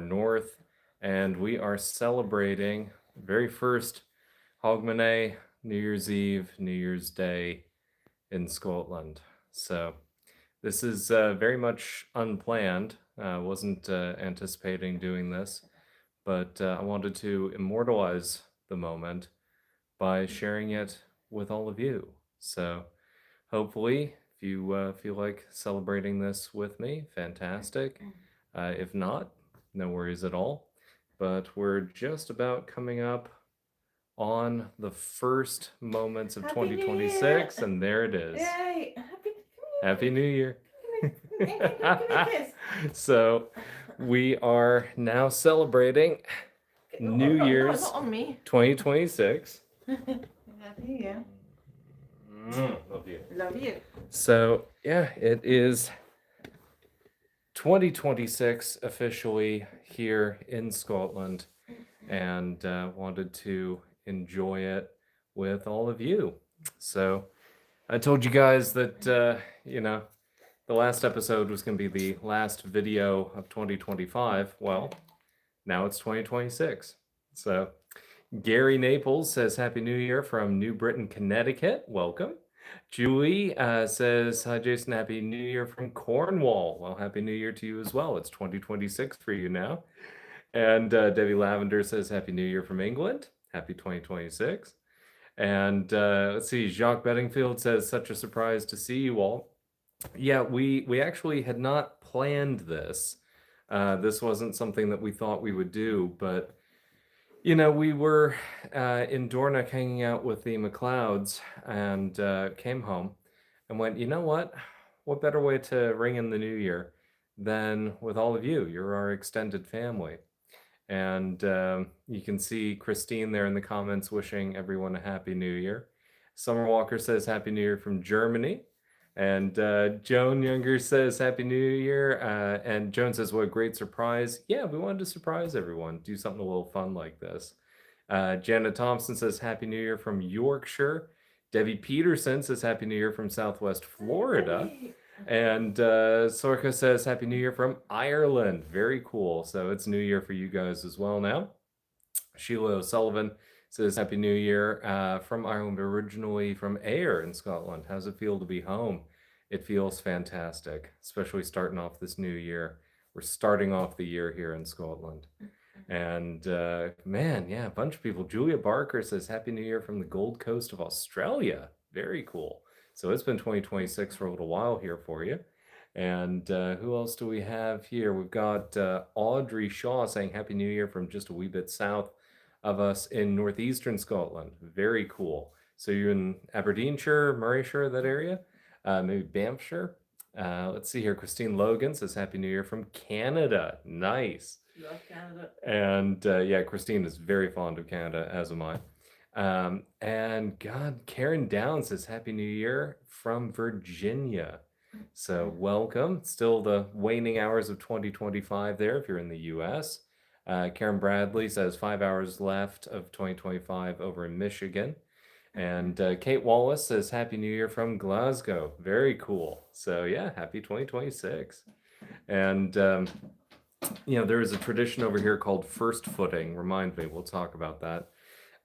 north, and we are celebrating the very first Hogmanay, New Year's Eve, New Year's Day in Scotland. So this is very much unplanned. Wasn't anticipating doing this, but I wanted to immortalize the moment by sharing it with all of you. So hopefully, if you feel like celebrating this with me, fantastic. If not, no worries at all. But we're just about coming up on the first moments of Happy New 2026, Year! and there it is. Yay! Happy New Year. Give me a kiss. So we are now celebrating New Year's Not on me. 2026. Happy New Year. Love you. Love you. So yeah, it is 2026 officially here in Scotland, and wanted to enjoy it with all of you. So I told you guys that the last episode was going to be the last video of 2025. Well, now it's 2026. So Gary Naples says Happy New Year from New Britain, Connecticut. Welcome. Julie says, hi, Jason. Happy New Year from Cornwall. Well, Happy New Year to you as well. It's 2026 for you now. And Debbie Lavender says, Happy New Year from England. Happy 2026. And let's see, Jacques Bedingfield says, such a surprise to see you all. Yeah, we actually had not planned this. This wasn't something that we thought we would do, but we were in Dornoch hanging out with the McLeods, and came home and went, you know what? What better way to ring in the new year than with all of you? You're our extended family. And you can see Christine there in the comments wishing everyone a Happy New Year. Summer Walker says Happy New Year from Germany. And Joan Younger says Happy New Year. And Joan says, what a great surprise. Yeah, we wanted to surprise everyone, do something a little fun like this. Janet Thompson says Happy New Year from Yorkshire. Debbie Peterson says Happy New Year from Southwest Florida. And Sorka says Happy New Year from Ireland. Very cool. So it's New Year for you guys as well now. Sheila O'Sullivan says Happy New Year from Ireland, originally from Ayr in Scotland. How's it feel to be home? It feels fantastic, especially starting off this new year. We're starting off the year here in Scotland. And man, yeah, a bunch of people. Julia Barker says Happy New Year from the Gold Coast of Australia. Very cool. So it's been 2026 for a little while here for you. And who else do we have here? We've got Audrey Shaw saying Happy New Year from just a wee bit south of us in northeastern Scotland. Very cool. So you're in Aberdeenshire, Murrayshire, that area? Maybe Banffshire? Let's see here. Christine Logan says Happy New Year from Canada. Nice. Love Canada. And yeah, Christine is very fond of Canada, as am I. And God, Karen Downs says Happy New Year from Virginia. So welcome. Still the waning hours of 2025 there if you're in the US. Karen Bradley says 5 hours left of 2025 over in Michigan. And Kate Wallace says Happy New Year from Glasgow. Very cool. So yeah, happy 2026. And there is a tradition over here called first footing. Remind me, we'll talk about that.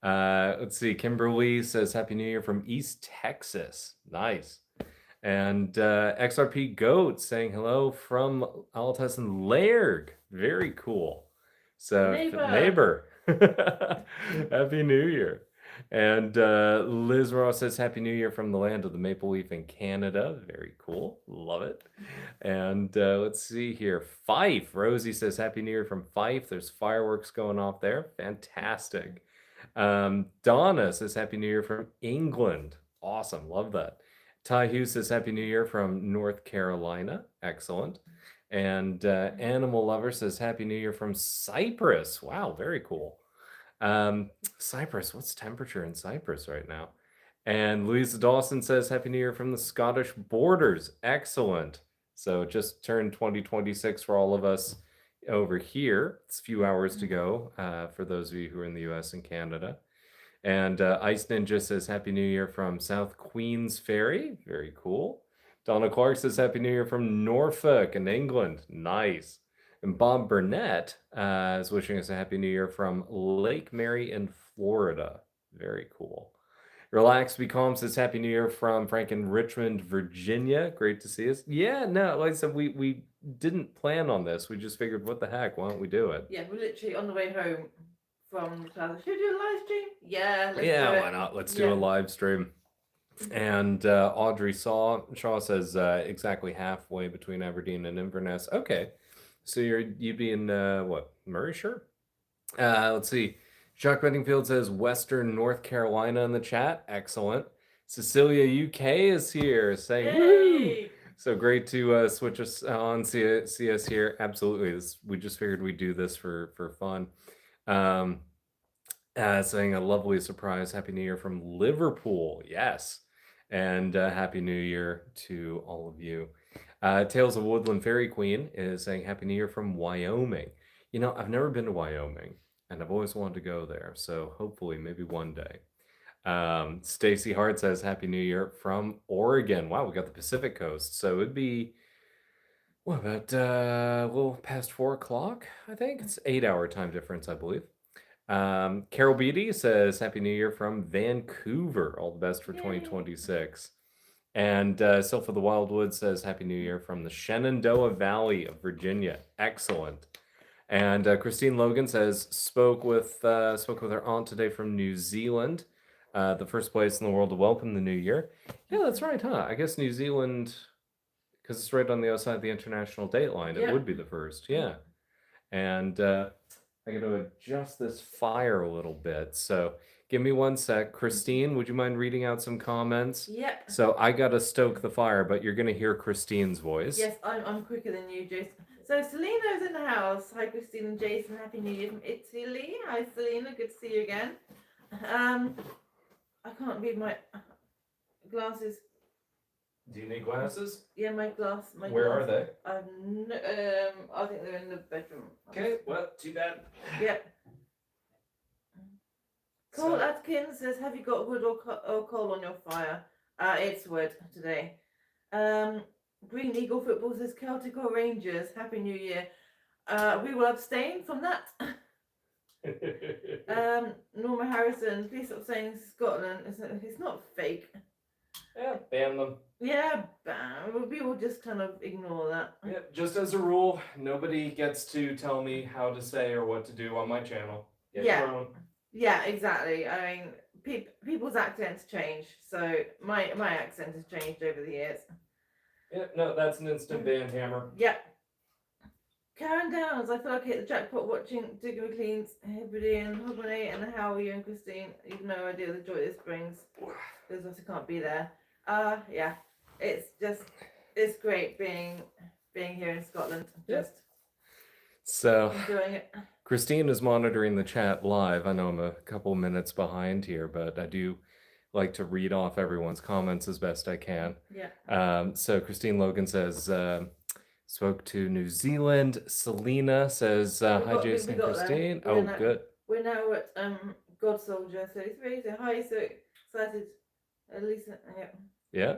Let's see, Kimberly says Happy New Year from East Texas. Nice. And XRP Goat saying hello from Altesson Lairg. Very cool. So neighbor. Happy New Year. And Liz Ross says Happy New Year from the land of the maple leaf in Canada. Very cool. Love it. And let's see here. Fife. Rosie says Happy New Year from Fife. There's fireworks going off there. Fantastic. Donna says Happy New Year from England. Awesome. Love that. Ty Hughes says Happy New Year from North Carolina. Excellent. And Animal Lover says Happy New Year from Cyprus. Wow, very cool. Cyprus, what's temperature in Cyprus right now? And Louisa Dawson says Happy New Year from the Scottish borders. Excellent. So just turned 2026 for all of us over here. It's a few hours to go for those of you who are in the US and Canada. And Ice Ninja says Happy New Year from South Queens Ferry. Very cool. Donna Clark says Happy New Year from Norfolk in England. Nice. And Bob Burnett is wishing us a happy new year from Lake Mary in Florida. Very cool. Relax, be calm says happy new year from Frank in Richmond, Virginia. Great to see us. Yeah, no, like I said, we didn't plan on this. We just figured, what the heck? Why don't we do it? Yeah, we're literally on the way home from the class. Should we do a live stream? Yeah, let's Yeah, do it. why not? Let's do Yeah. a live stream. And Audrey Shaw says exactly halfway between Aberdeen and Inverness. Okay, so you'd be in what, Murrayshire? Let's see. Chuck Bedingfield says Western North Carolina in the chat. Excellent. Cecilia UK is here saying woo. Yay! So great to switch us on, see us here. Absolutely. We just figured we'd do this for fun. Saying a lovely surprise. Happy New Year from Liverpool. Yes. And Happy New Year to all of you. Tales of Woodland Fairy Queen is saying Happy New Year from Wyoming. You know, I've never been to Wyoming, and I've always wanted to go there. So hopefully, maybe one day. Stacy Hart says Happy New Year from Oregon. Wow, we got the Pacific Coast. So it'd be, what about a little past 4 o'clock, I think? It's 8-hour time difference, I believe. Carol Beatty says Happy New Year from Vancouver. All the best for Yay. 2026. And Sylph of the Wildwood says Happy New Year from the Shenandoah Valley of Virginia. Excellent. And Christine Logan says spoke with her aunt today from New Zealand, the first place in the world to welcome the new year. Yeah, that's right, huh? I guess New Zealand, because it's right on the other side of the international date line, it Yeah. would be the first. Yeah. And I got to adjust this fire a little bit. So give me one sec. Christine, would you mind reading out some comments? Yep. So I got to stoke the fire, but you're going to hear Christine's voice. Yes, I'm quicker than you, Jason. So Selina's in the house. Hi, Christine and Jason. Happy New Year from Italy. Hi, Selina. Good to see you again. I can't read my glasses. Do you need glasses? Yeah, my glass. Where are they? I think they're in the bedroom. Okay, well, too bad. Yep. Cole Atkins says, have you got wood or coal on your fire? It's wood today. Green Eagle Football says, Celtic or Rangers, Happy New Year. We will abstain from that. Norma Harrison, please stop saying Scotland. It's not fake. Yeah, ban them. Yeah, ban. We will just kind of ignore that. Yeah, just as a rule, nobody gets to tell me how to say or what to do on my channel. Get Yeah. your own. Yeah, exactly. I mean, people's accents change, so my accent has changed over the years. Yeah, no, that's an instant ban, Hammer. Yep. Karen Downs, I feel like I hit the jackpot watching Digger McLean's Hibbity and Hogmanay, and how are you and Christine? You've no idea the joy this brings. Because I can't be there. Yeah, it's great being here in Scotland. Just so enjoying it. Christine is monitoring the chat live. I know I'm a couple minutes behind here, but I do like to read off everyone's comments as best I can. Yeah. So Christine Logan says, spoke to New Zealand. Selena says, hi Jason and Christine. Oh, good. We're now at God Soldier 33. So hi, so excited. At least, yeah. Yeah.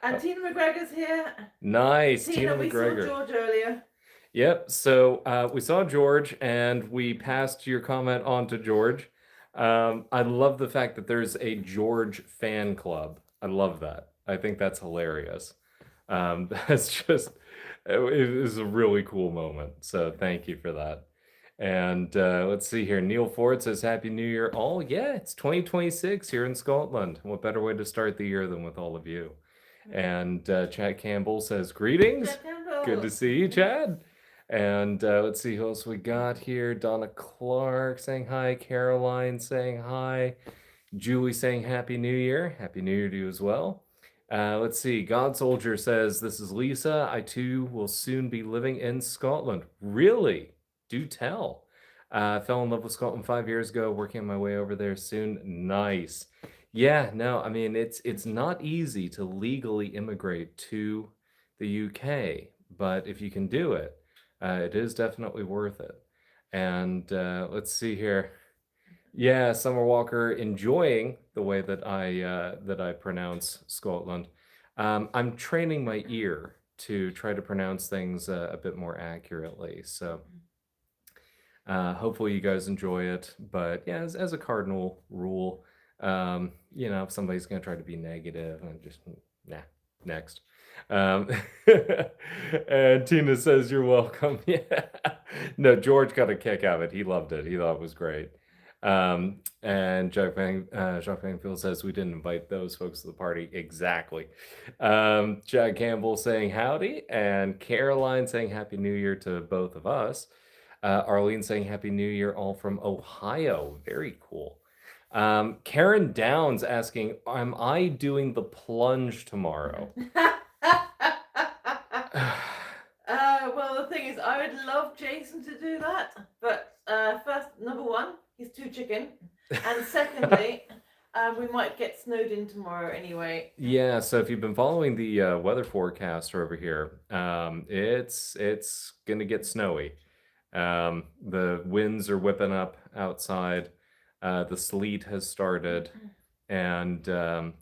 And Tina McGregor's here. Nice, Tina McGregor. We saw George earlier. Yep. So we saw George, and we passed your comment on to George. I love the fact that there's a George fan club. I love that. I think that's hilarious. That's just, it is a really cool moment. So thank you for that. And let's see here. Neil Ford says, Happy New Year all. Yeah, it's 2026 here in Scotland. What better way to start the year than with all of you? And Chad Campbell says, greetings. Good to see you, Chad. And let's see who else we got here. Donna Clark saying hi. Caroline saying hi. Julie saying Happy New Year. Happy New Year to you as well. Let's see. God Soldier says, this is Lisa. I too will soon be living in Scotland. Really? Do tell. Fell in love with Scotland 5 years ago, working my way over there soon. Nice. Yeah, no, I mean, it's not easy to legally immigrate to the UK, but if you can do it, it is definitely worth it. And let's see here. Yeah, Summer Walker enjoying the way that I pronounce Scotland. I'm training my ear to try to pronounce things a bit more accurately. So hopefully you guys enjoy it. But yeah, as a cardinal rule, if somebody's gonna try to be negative, and just nah, next. Um, and Tina says you're welcome. Yeah, no, George got a kick out of it. He loved it. He thought it was great. And Jacques Bangfield says we didn't invite those folks to the party. Exactly. Jack Campbell saying howdy, and Caroline saying Happy New Year to both of us. Arlene saying Happy New Year, all from Ohio. Very cool. Karen Downs asking, am I doing the plunge tomorrow? Well, the thing is, I would love Jason to do that, but first, number one, he's too chicken, and secondly, we might get snowed in tomorrow anyway. Yeah, so if you've been following the weather forecast over here, it's gonna get snowy. The winds are whipping up outside. The sleet has started, and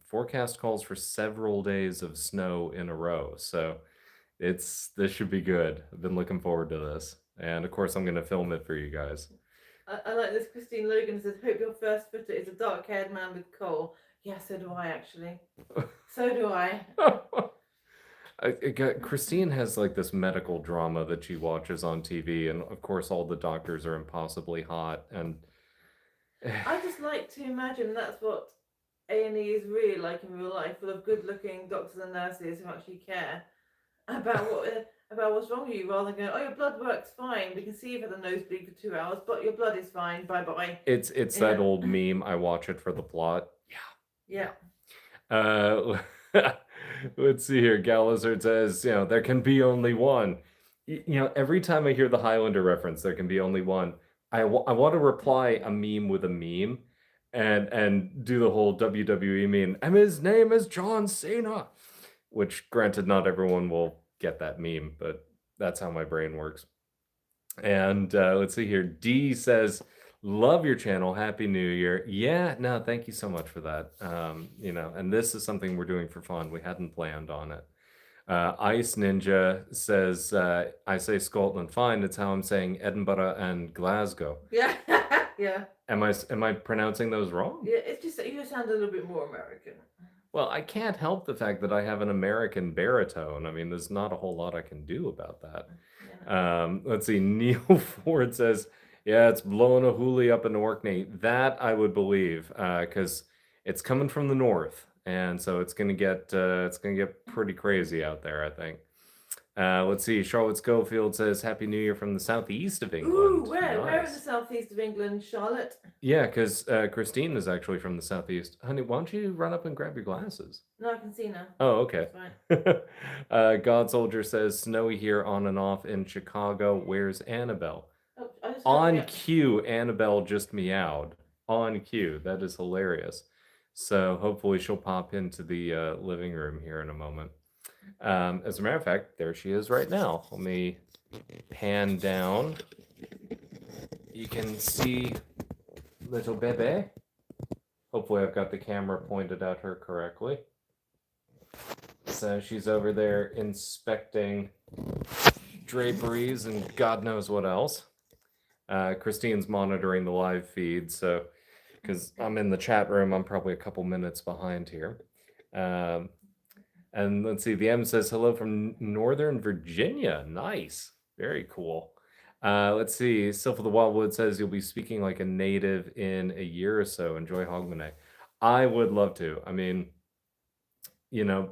forecast calls for several days of snow in a row. So this should be good. I've been looking forward to this, and of course I'm gonna film it for you guys. I like this. Christine Logan says, "Hope your first footer is a dark-haired man with coal." Yeah, so do I actually. So do I. Christine has like this medical drama that she watches on TV, and of course all the doctors are impossibly hot, and I just like to imagine that's what A&E is really like in real life, full of good-looking doctors and nurses who actually care about what's wrong with you, rather than going, "Oh, your blood works fine. We can see you've had a nosebleed for 2 hours, but your blood is fine. Bye bye." it's that old meme. I watch it for the plot. Yeah. Let's see here. Galazard says, there can be only one. Every time I hear the Highlander reference, there can be only one. I want to reply a meme with a meme, and do the whole WWE meme. And his name is John Cena, which granted not everyone will get that meme, but that's how my brain works. And let's see here. D says, love your channel. Happy New Year. Yeah, no, thank you so much for that. And this is something we're doing for fun. We hadn't planned on it. Ice Ninja says, I say Scotland. Fine, it's how I'm saying Edinburgh and Glasgow. Yeah. Yeah. Am I pronouncing those wrong? Yeah, it's just that you sound a little bit more American. Well, I can't help the fact that I have an American baritone. I mean, there's not a whole lot I can do about that. Yeah. Let's see. Neil Ford says, yeah, it's blowing a hoolie up in Orkney. That I would believe, because it's coming from the north, and so it's gonna get pretty crazy out there, I think. Let's see. Charlotte Schofield says, Happy New Year from the southeast of England. Ooh, where in the southeast of England, Charlotte? Yeah, because Christine is actually from the southeast. Honey, why don't you run up and grab your glasses? No, I can see now. Oh, okay. That's fine. God Soldier says, snowy here on and off in Chicago. Where's Annabelle? Oh, on cue, Annabelle just meowed. On cue. That is hilarious. So hopefully she'll pop into the living room here in a moment. As a matter of fact, there she is right now. Let me pan down. You can see little Bebe. Hopefully I've got the camera pointed at her correctly. So she's over there inspecting draperies and God knows what else. Christine's monitoring the live feed, so because I'm in the chat room, I'm probably a couple minutes behind here. And let's see, the M says hello from Northern Virginia. Nice. Very cool. Let's see, Sylph of the Wildwood says you'll be speaking like a native in a year or so. Enjoy Hogmanay. I would love to. I mean,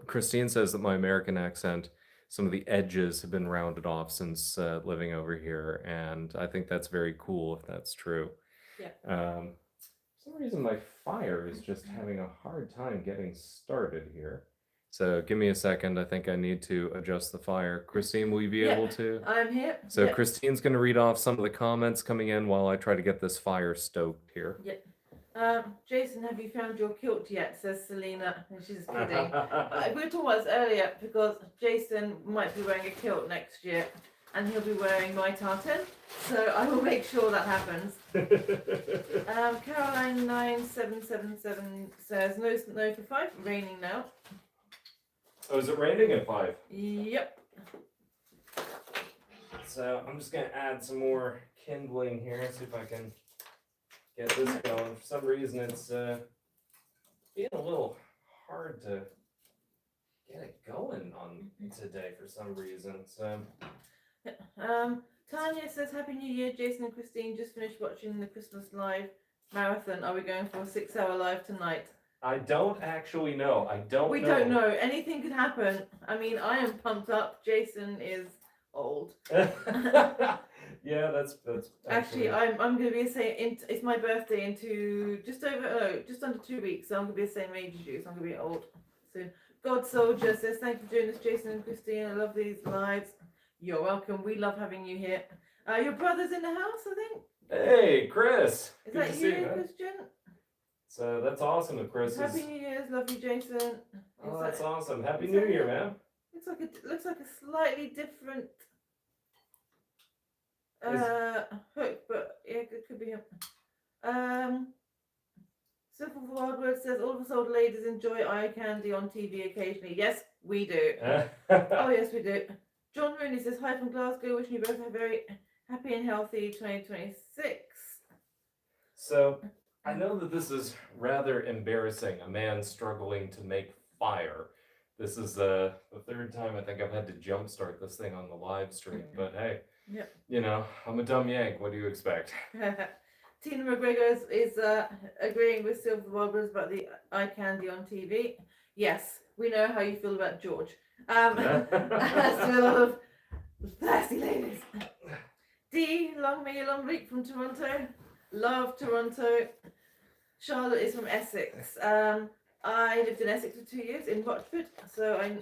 Christine says that my American accent, some of the edges have been rounded off since living over here, and I think that's very cool if that's true. Yeah. For some reason, my fire is just having a hard time getting started here. So give me a second. I think I need to adjust the fire. Christine, will you be able to? I'm here. So Christine's going to read off some of the comments coming in while I try to get this fire stoked here. Jason, have you found your kilt yet? Says Selena. And she's kidding. We were talking about this earlier because Jason might be wearing a kilt next year and he'll be wearing my tartan. So I will make sure that happens. Caroline 9777 says no snow for 5. Raining now. Oh, is it raining at 5? Yep. So I'm just gonna add some more kindling here, see if I can get this going. For some reason, it's being a little hard to get it going on today for some reason. So Tanya says, Happy New Year, Jason and Christine. Just finished watching the Christmas live marathon. Are we going for a 6-hour live tonight? I don't actually know. We don't know. Anything could happen. I mean, I am pumped up. Jason is old. Yeah, that's actually I'm gonna be the same. It's my birthday in just under 2 weeks, so I'm gonna be the same age as you. So I'm gonna be old soon. God Soldier says, thank you for doing this, Jason and Christine. I love these lives. You're welcome. We love having you here. Your brother's in the house, I think. Hey, Chris. Is Good that to you, see you, man. Christian? So that's awesome that Chris Happy is. New Year's, love you, Jason. Oh, that's awesome. Happy is New that Year, him? man. Looks like a slightly different hook, but yeah, it could be him. Simple for Wild Word says, all of us old ladies enjoy eye candy on TV occasionally. Yes, we do. Oh, yes, we do. John Rooney says, hi from Glasgow, wishing you both a very happy and healthy 2026. So, I know that this is rather embarrassing, a man struggling to make fire. This is the third time I think I've had to jumpstart this thing on the live stream, but hey, yep. You know, I'm a dumb yank. What do you expect? Tina McGregor is agreeing with Silver Warblers about the eye candy on TV. Yes, we know how you feel about George. As to a lot of thirsty ladies. D, long week from Toronto. Love Toronto. Charlotte is from Essex. I lived in Essex for 2 years in Rochford.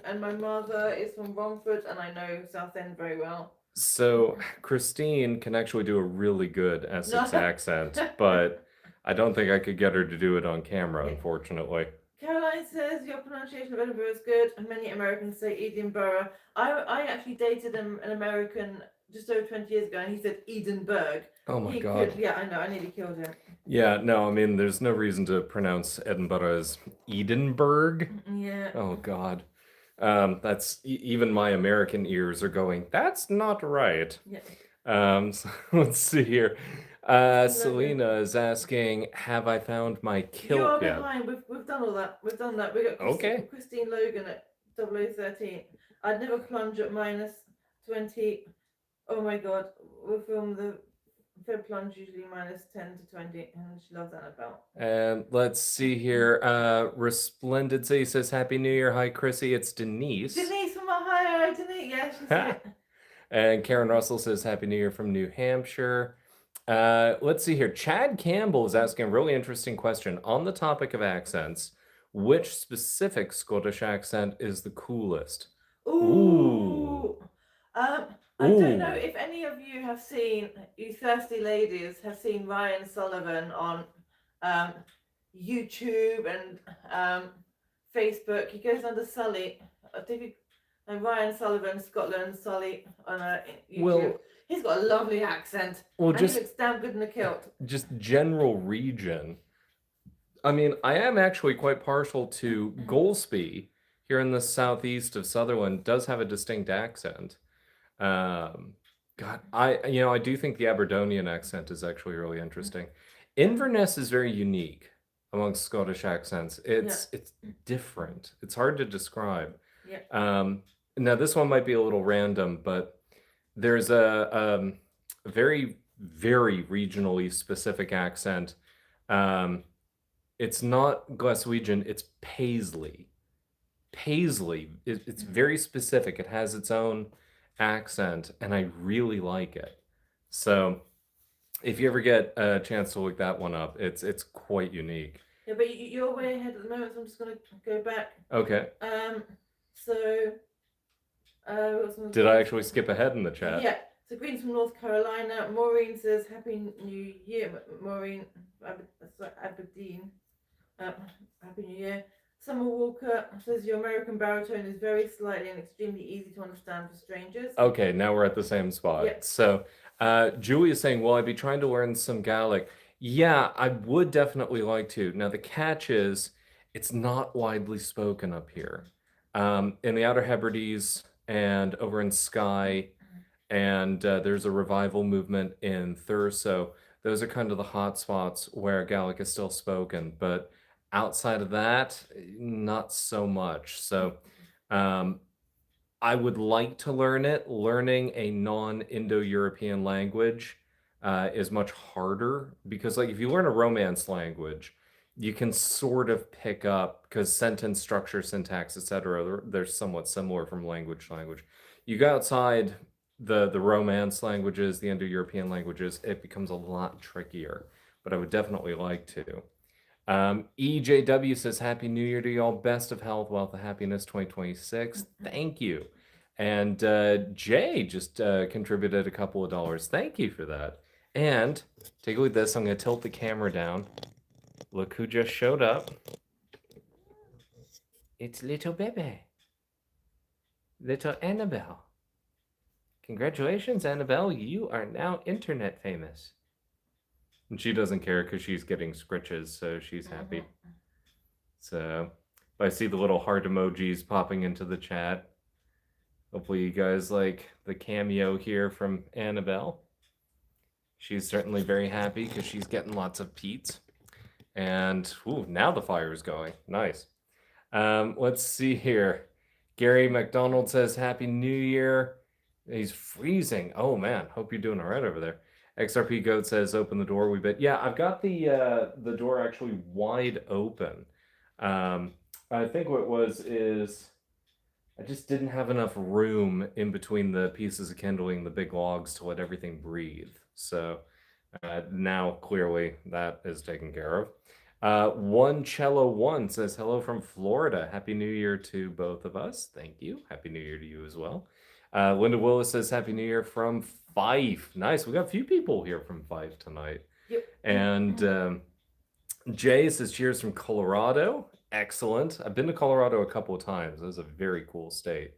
And my mother is from Romford, and I know Southend very well. So Christine can actually do a really good Essex accent, but I don't think I could get her to do it on camera, unfortunately. Caroline says your pronunciation of Edinburgh is good, and many Americans say Edinburgh. I actually dated an American just over 20 years ago, and he said Edinburgh. Oh my God. Yeah, I know. I nearly killed him. Yeah, no, I mean, there's no reason to pronounce Edinburgh as Edinburgh. Yeah. Oh God. That's even my American ears are going, that's not right. Yeah. So let's see here. Selena is asking, have I found my kilt yet? You're behind. We've done all that. We've done that. We got Christine Logan at 0013. I'd never plunge at -20. Oh my God. We filmed the Fed plunge usually -10 to 20, and she loves that about. And let's see here. Resplendency says, Happy New Year. Hi, Chrissy. It's Denise. Denise from Ohio. Denise, yeah, she's here. And Karen Russell says, Happy New Year from New Hampshire. Let's see here. Chad Campbell is asking a really interesting question on the topic of accents. Which specific Scottish accent is the coolest? Ooh. I don't know if any of you have seen, you thirsty ladies have seen Ryan Sullivan on YouTube and Facebook. He goes under Sully. And Ryan Sullivan, Scotland, Sully on YouTube. Well, he's got a lovely accent. Well, and he looks damn good in a kilt. Just general region. I mean, I am actually quite partial to Golspie here in the southeast of Sutherland. Does have a distinct accent. God, I do think the Aberdonian accent is actually really interesting. Inverness is very unique amongst Scottish accents. It's different. It's hard to describe. Yeah. Now this one might be a little random, but there's a very, very regionally specific accent. It's not Glaswegian, it's Paisley. Paisley, it's very specific. It has its own accent, and I really like it. So if you ever get a chance to look that one up, it's quite unique. Yeah, but you're way ahead at the moment, so I'm just going to go back. Okay. Did I actually skip ahead in the chat? Yeah. So Green's from North Carolina. Maureen says, Happy New Year. Maureen, Aberdeen. Happy New Year. Summer Walker says, your American baritone is very slightly and extremely easy to understand for strangers. Okay, now we're at the same spot. Yep. So Julie is saying, will I be trying to learn some Gaelic? Yeah, I would definitely like to. Now, the catch is, it's not widely spoken up here. In the Outer Hebrides, and over in Skye, and there's a revival movement in Thurso. Those are kind of the hot spots where Gaelic is still spoken, but outside of that, not so much. So um, I would like to learn it. Learning a non-Indo-European language is much harder because, like, if you learn a Romance language, you can sort of pick up because sentence structure, syntax, etc. They're somewhat similar from language to language. You go outside the Romance languages, the Indo-European languages, it becomes a lot trickier. But I would definitely like to. EJW says, Happy New Year to y'all. Best of health, wealth, and happiness 2026. Thank you. And Jay just contributed a couple of dollars. Thank you for that. And take a look at this. I'm going to tilt the camera down. Look who just showed up. It's little Bebe. Little Annabelle. Congratulations, Annabelle. You are now internet famous. And she doesn't care because she's getting scritches, so she's happy. So I see the little heart emojis popping into the chat. Hopefully you guys like the cameo here from Annabelle. She's certainly very happy because she's getting lots of peats. And ooh, now the fire is going. Nice. Let's see here. Gary McDonald says, Happy New Year. He's freezing. Oh man, hope you're doing all right over there. XRP Goat says, open the door a wee bit. Yeah, I've got the door actually wide open. I think what it was is I just didn't have enough room in between the pieces of kindling, the big logs, to let everything breathe. So now clearly that is taken care of. One Cello One says, hello from Florida. Happy New Year to both of us. Thank you. Happy New Year to you as well. Linda Willis says, Happy New Year from Fife. Nice. We got a few people here from Fife tonight. Yep. And Jay says, cheers from Colorado. Excellent. I've been to Colorado a couple of times. It was a very cool state.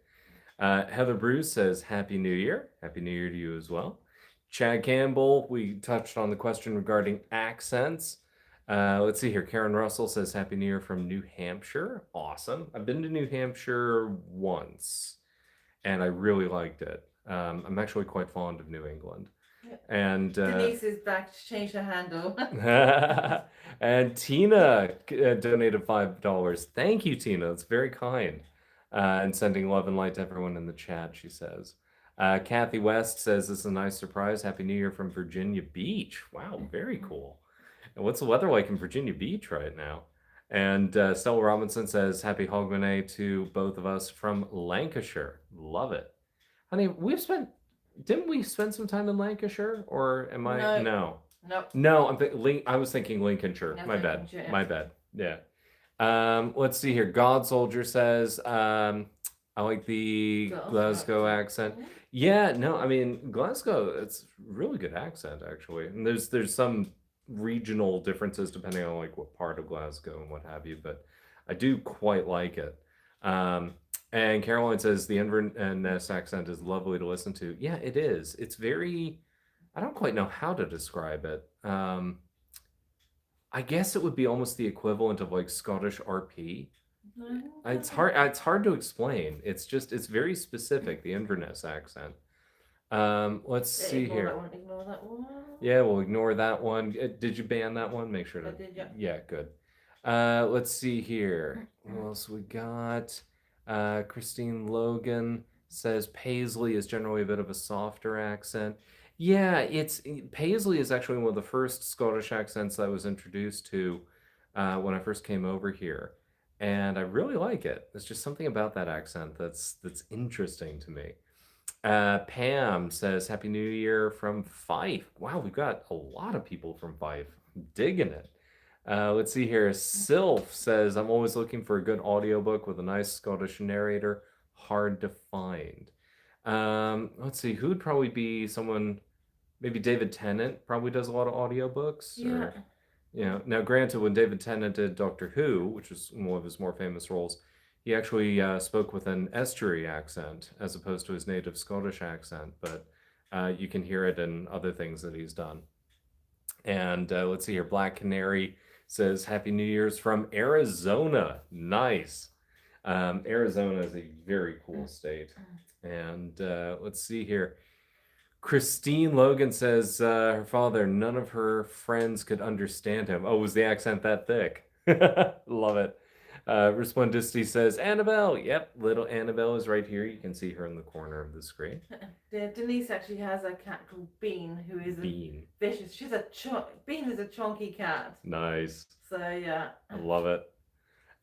Heather Bruce says, Happy New Year. Happy New Year to you as well. Chad Campbell, we touched on the question regarding accents. Let's see here. Karen Russell says, Happy New Year from New Hampshire. Awesome. I've been to New Hampshire once, and I really liked it. I'm actually quite fond of New England. Yep. And Denise is back to change her handle. and Tina donated $5. Thank you, Tina. That's very kind. And sending love and light to everyone in the chat, she says. Kathy West says, this is a nice surprise. Happy New Year from Virginia Beach. Wow, very cool. And what's the weather like in Virginia Beach right now? And Stella Robinson says, Happy Hogmanay to both of us from Lancashire. Love it. Honey, didn't we spend some time in Lancashire? Or am I? No. Nope. No, I was thinking Lincolnshire. No, My bad. Lincolnshire, yeah. My bad. Yeah. Let's see here. God Soldier says, I like the Glasgow accent. Yeah, no, I mean, Glasgow, it's really good accent, actually. And there's some regional differences depending on like what part of Glasgow and what have you, but I do quite like it. And Caroline says the Inverness accent is lovely to listen to. Yeah, it is. It's very, I don't quite know how to describe it. I guess it would be almost the equivalent of like Scottish RP. It's hard to explain. It's very specific, the Inverness accent. Let's see here. Ignore that one. Yeah, we'll ignore that one. Did you ban that one? Make sure to. I did, yeah. Yeah, good. Let's see here. What else we got? Christine Logan says Paisley is generally a bit of a softer accent. Yeah, Paisley is actually one of the first Scottish accents that I was introduced to when I first came over here. And I really like it. There's just something about that accent that's interesting to me. Pam says, Happy New Year from Fife. Wow, we've got a lot of people from Fife. I'm digging it. Let's see here. Sylph says, I'm always looking for a good audiobook with a nice Scottish narrator. Hard to find. Let's see. Who'd probably be someone, maybe David Tennant probably does a lot of audiobooks. Yeah. Now granted, when David Tennant did Doctor Who, which is one of his more famous roles, he actually spoke with an estuary accent as opposed to his native Scottish accent, but you can hear it in other things that he's done. And let's see here. Black Canary says, Happy New Year's from Arizona. Nice. Arizona is a very cool state. And let's see here. Christine Logan says her father, none of her friends could understand him. Oh, was the accent that thick? Love it. Respondisty says, Annabelle. Yep, little Annabelle is right here. You can see her in the corner of the screen. Denise actually has a cat called Bean, who is Bean. vicious. Bean is a chunky cat. Nice. So yeah. I love it.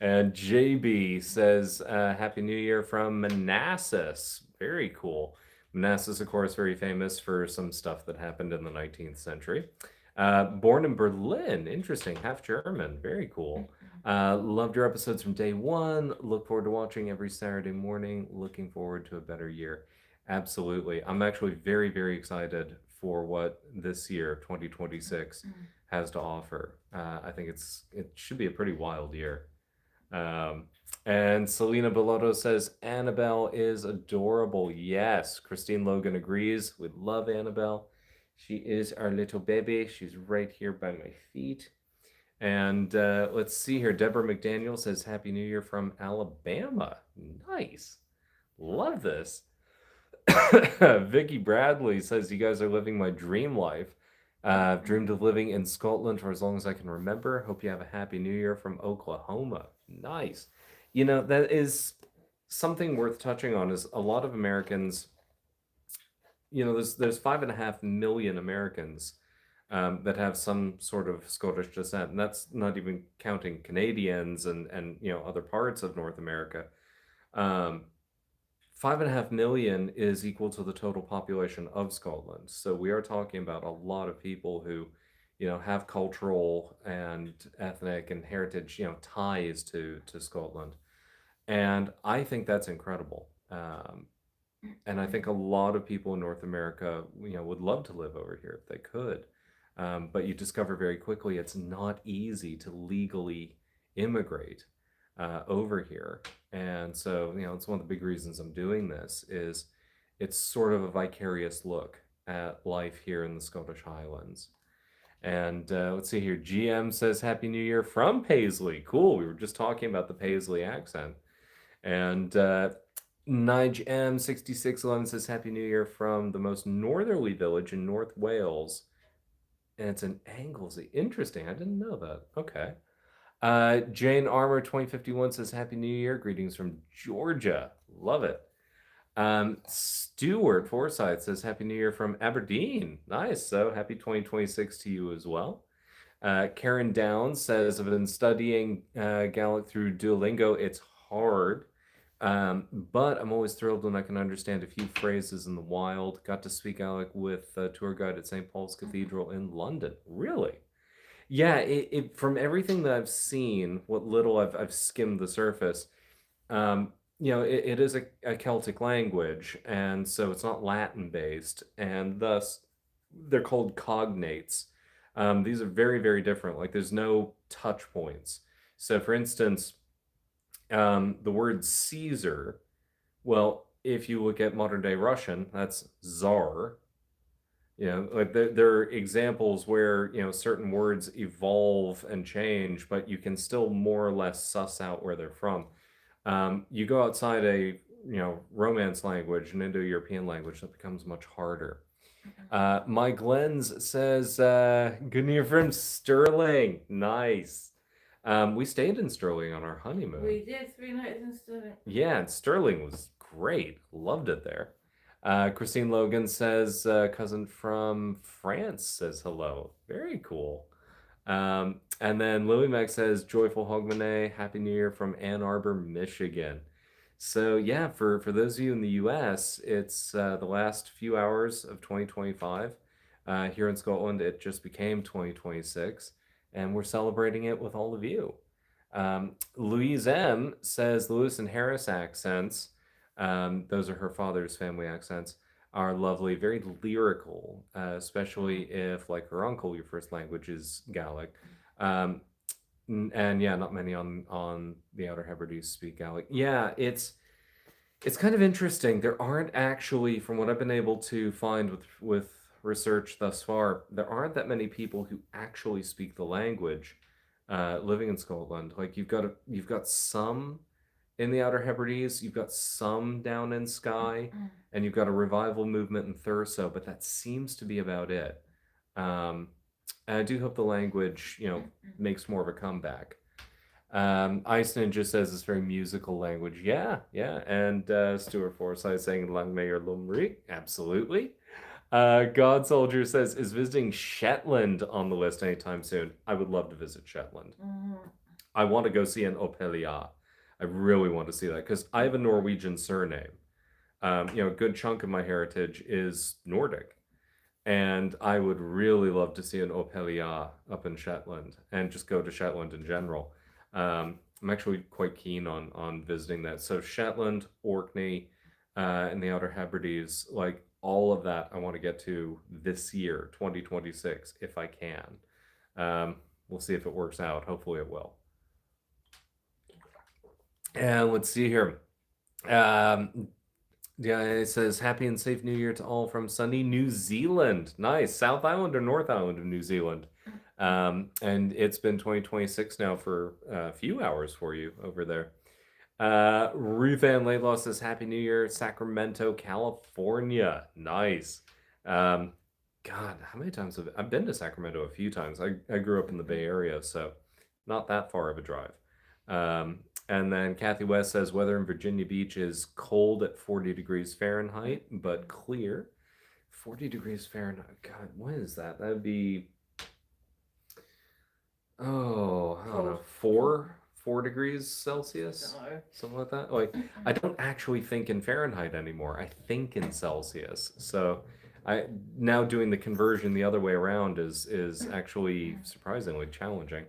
And JB says, Happy New Year from Manassas. Very cool. Manassas, of course, very famous for some stuff that happened in the 19th century. Born in Berlin. Interesting. Half German. Very cool. Loved your episodes from day one. Look forward to watching every Saturday morning. Looking forward to a better year. Absolutely. I'm actually very, very excited for what this year, 2026, has to offer. I think it should be a pretty wild year. And Selena Bellotto says Annabelle is adorable. Yes, Christine Logan agrees. We love Annabelle. She is our little baby. She's right here by my feet. And let's see here. Deborah McDaniel says Happy New Year from Alabama. Nice. Love this. Vicky Bradley says you guys are living my dream life. I've dreamed of living in Scotland for as long as I can remember. Hope you have a happy new year from Oklahoma. Nice. You know, that is something worth touching on is a lot of Americans, you know, there's 5.5 million Americans that have some sort of Scottish descent, and that's not even counting Canadians and you know other parts of North America. 5.5 million is equal to the total population of Scotland. So we are talking about a lot of people who, you know, have cultural and ethnic and heritage, you know, ties to Scotland. And I think that's incredible. And I think a lot of people in North America, you know, would love to live over here if they could. But you discover very quickly it's not easy to legally immigrate over here. And so, you know, it's one of the big reasons I'm doing this is it's sort of a vicarious look at life here in the Scottish Highlands. And let's see here. GM says Happy New Year from Paisley. Cool. We were just talking about the Paisley accent. And Nige M6611 says Happy New Year from the most northerly village in North Wales. And it's in Anglesey. Interesting. I didn't know that. Okay. Jane Armour 2051 says Happy New Year. Greetings from Georgia. Love it. Stuart Forsyth says Happy New Year from Aberdeen. Nice. So happy 2026 to you as well. Karen Downs says I've been studying Gaelic through Duolingo. It's hard. But I'm always thrilled when I can understand a few phrases in the wild. Got to speak Gaelic with a tour guide at St. Paul's Cathedral in London. Really? Yeah, from everything that I've seen, what little I've skimmed the surface, you know, it is a Celtic language, and so it's not Latin based, and thus they're called cognates. These are very, very different. Like there's no touch points. So, for instance, the word Caesar, well, if you look at modern day Russian, that's Tsar. You know, like there are examples where, you know, certain words evolve and change, but you can still more or less suss out where they're from. You go outside a, you know, Romance language and Indo-European language, that becomes much harder. My Glens says, good news from Sterling. Nice. We stayed in Sterling on our honeymoon. We did 3 nights in Sterling. Yeah, and Sterling was great. Loved it there. Christine Logan says, cousin from France says hello. Very cool. And then Lily Mac says, joyful Hogmanay, Happy New Year from Ann Arbor, Michigan. So yeah, for those of you in the US, it's the last few hours of 2025. Here in Scotland, it just became 2026, and we're celebrating it with all of you. Louise M says Lewis and Harris accents, those are her father's family accents, are lovely, very lyrical, especially if, like her uncle, your first language is Gaelic. And yeah, not many on the Outer Hebrides speak Gaelic. Yeah, it's kind of interesting. There aren't actually, from what I've been able to find with research thus far, there aren't that many people who actually speak the language living in Scotland. Like you've got some in the Outer Hebrides. You've got some down in Skye, and you've got a revival movement in Thurso, but that seems to be about it. Um, and I do hope the language, makes more of a comeback. Iceland just says it's very musical language. Yeah, yeah. And Stuart Forsyth saying Langmayer Lumri. Absolutely. God Soldier says, is visiting Shetland on the list anytime soon? I would love to visit Shetland. I want to go see an Opelia. I really want to see that because I have a Norwegian surname. A good chunk of my heritage is Nordic. And I would really love to see an Opelia up in Shetland and just go to Shetland in general. I'm actually quite keen on visiting that. So Shetland, Orkney, and the Outer Hebrides, like all of that, I want to get to this year, 2026, if I can. We'll see if it works out. Hopefully, it will. And let's see here. Yeah, it says happy and safe New Year to all from sunny New Zealand. Nice. South Island or North Island of New Zealand. And it's been 2026 now for a few hours for you over there. Ruth Ann Laidlaw says happy New Year, Sacramento, California. Nice. God, how many times I've been to Sacramento a few times. I grew up in the Bay Area, so not that far of a drive. And then Kathy West says weather in Virginia Beach is cold at 40 degrees Fahrenheit, but clear. 40 degrees Fahrenheit. God, what is that? That would be, I don't know, 4 degrees Celsius? No. Something like that. Like, I don't actually think in Fahrenheit anymore. I think in Celsius. So I now doing the conversion the other way around is actually surprisingly challenging.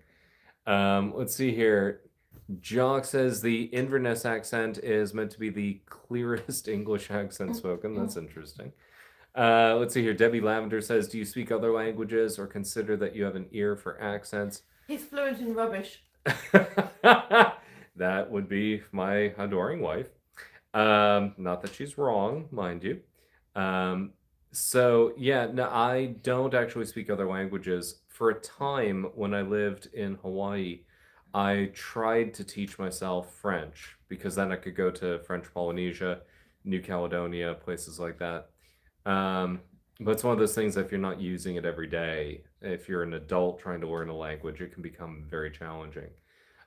Let's see here. Jock says the Inverness accent is meant to be the clearest English accent spoken. That's interesting. Let's see here. Debbie Lavender says, do you speak other languages or consider that you have an ear for accents? He's fluent in rubbish. That would be my adoring wife. Not that she's wrong, mind you. So yeah, no, I don't actually speak other languages. For a time when I lived in Hawaii, I tried to teach myself French because then I could go to French Polynesia, New Caledonia, places like that. But it's one of those things that if you're not using it every day, if you're an adult trying to learn a language, it can become very challenging.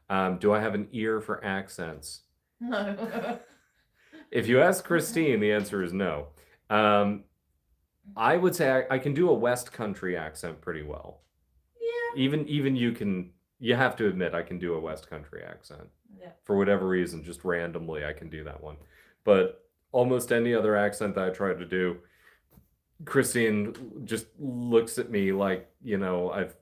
Do I have an ear for accents? No. If you ask Christine, the answer is no. I would say I can do a West Country accent pretty well. Yeah. Even you have to admit I can do a West Country accent. Yeah. For whatever reason, just randomly I can do that one. But almost any other accent that I try to do, Christine just looks at me like, I've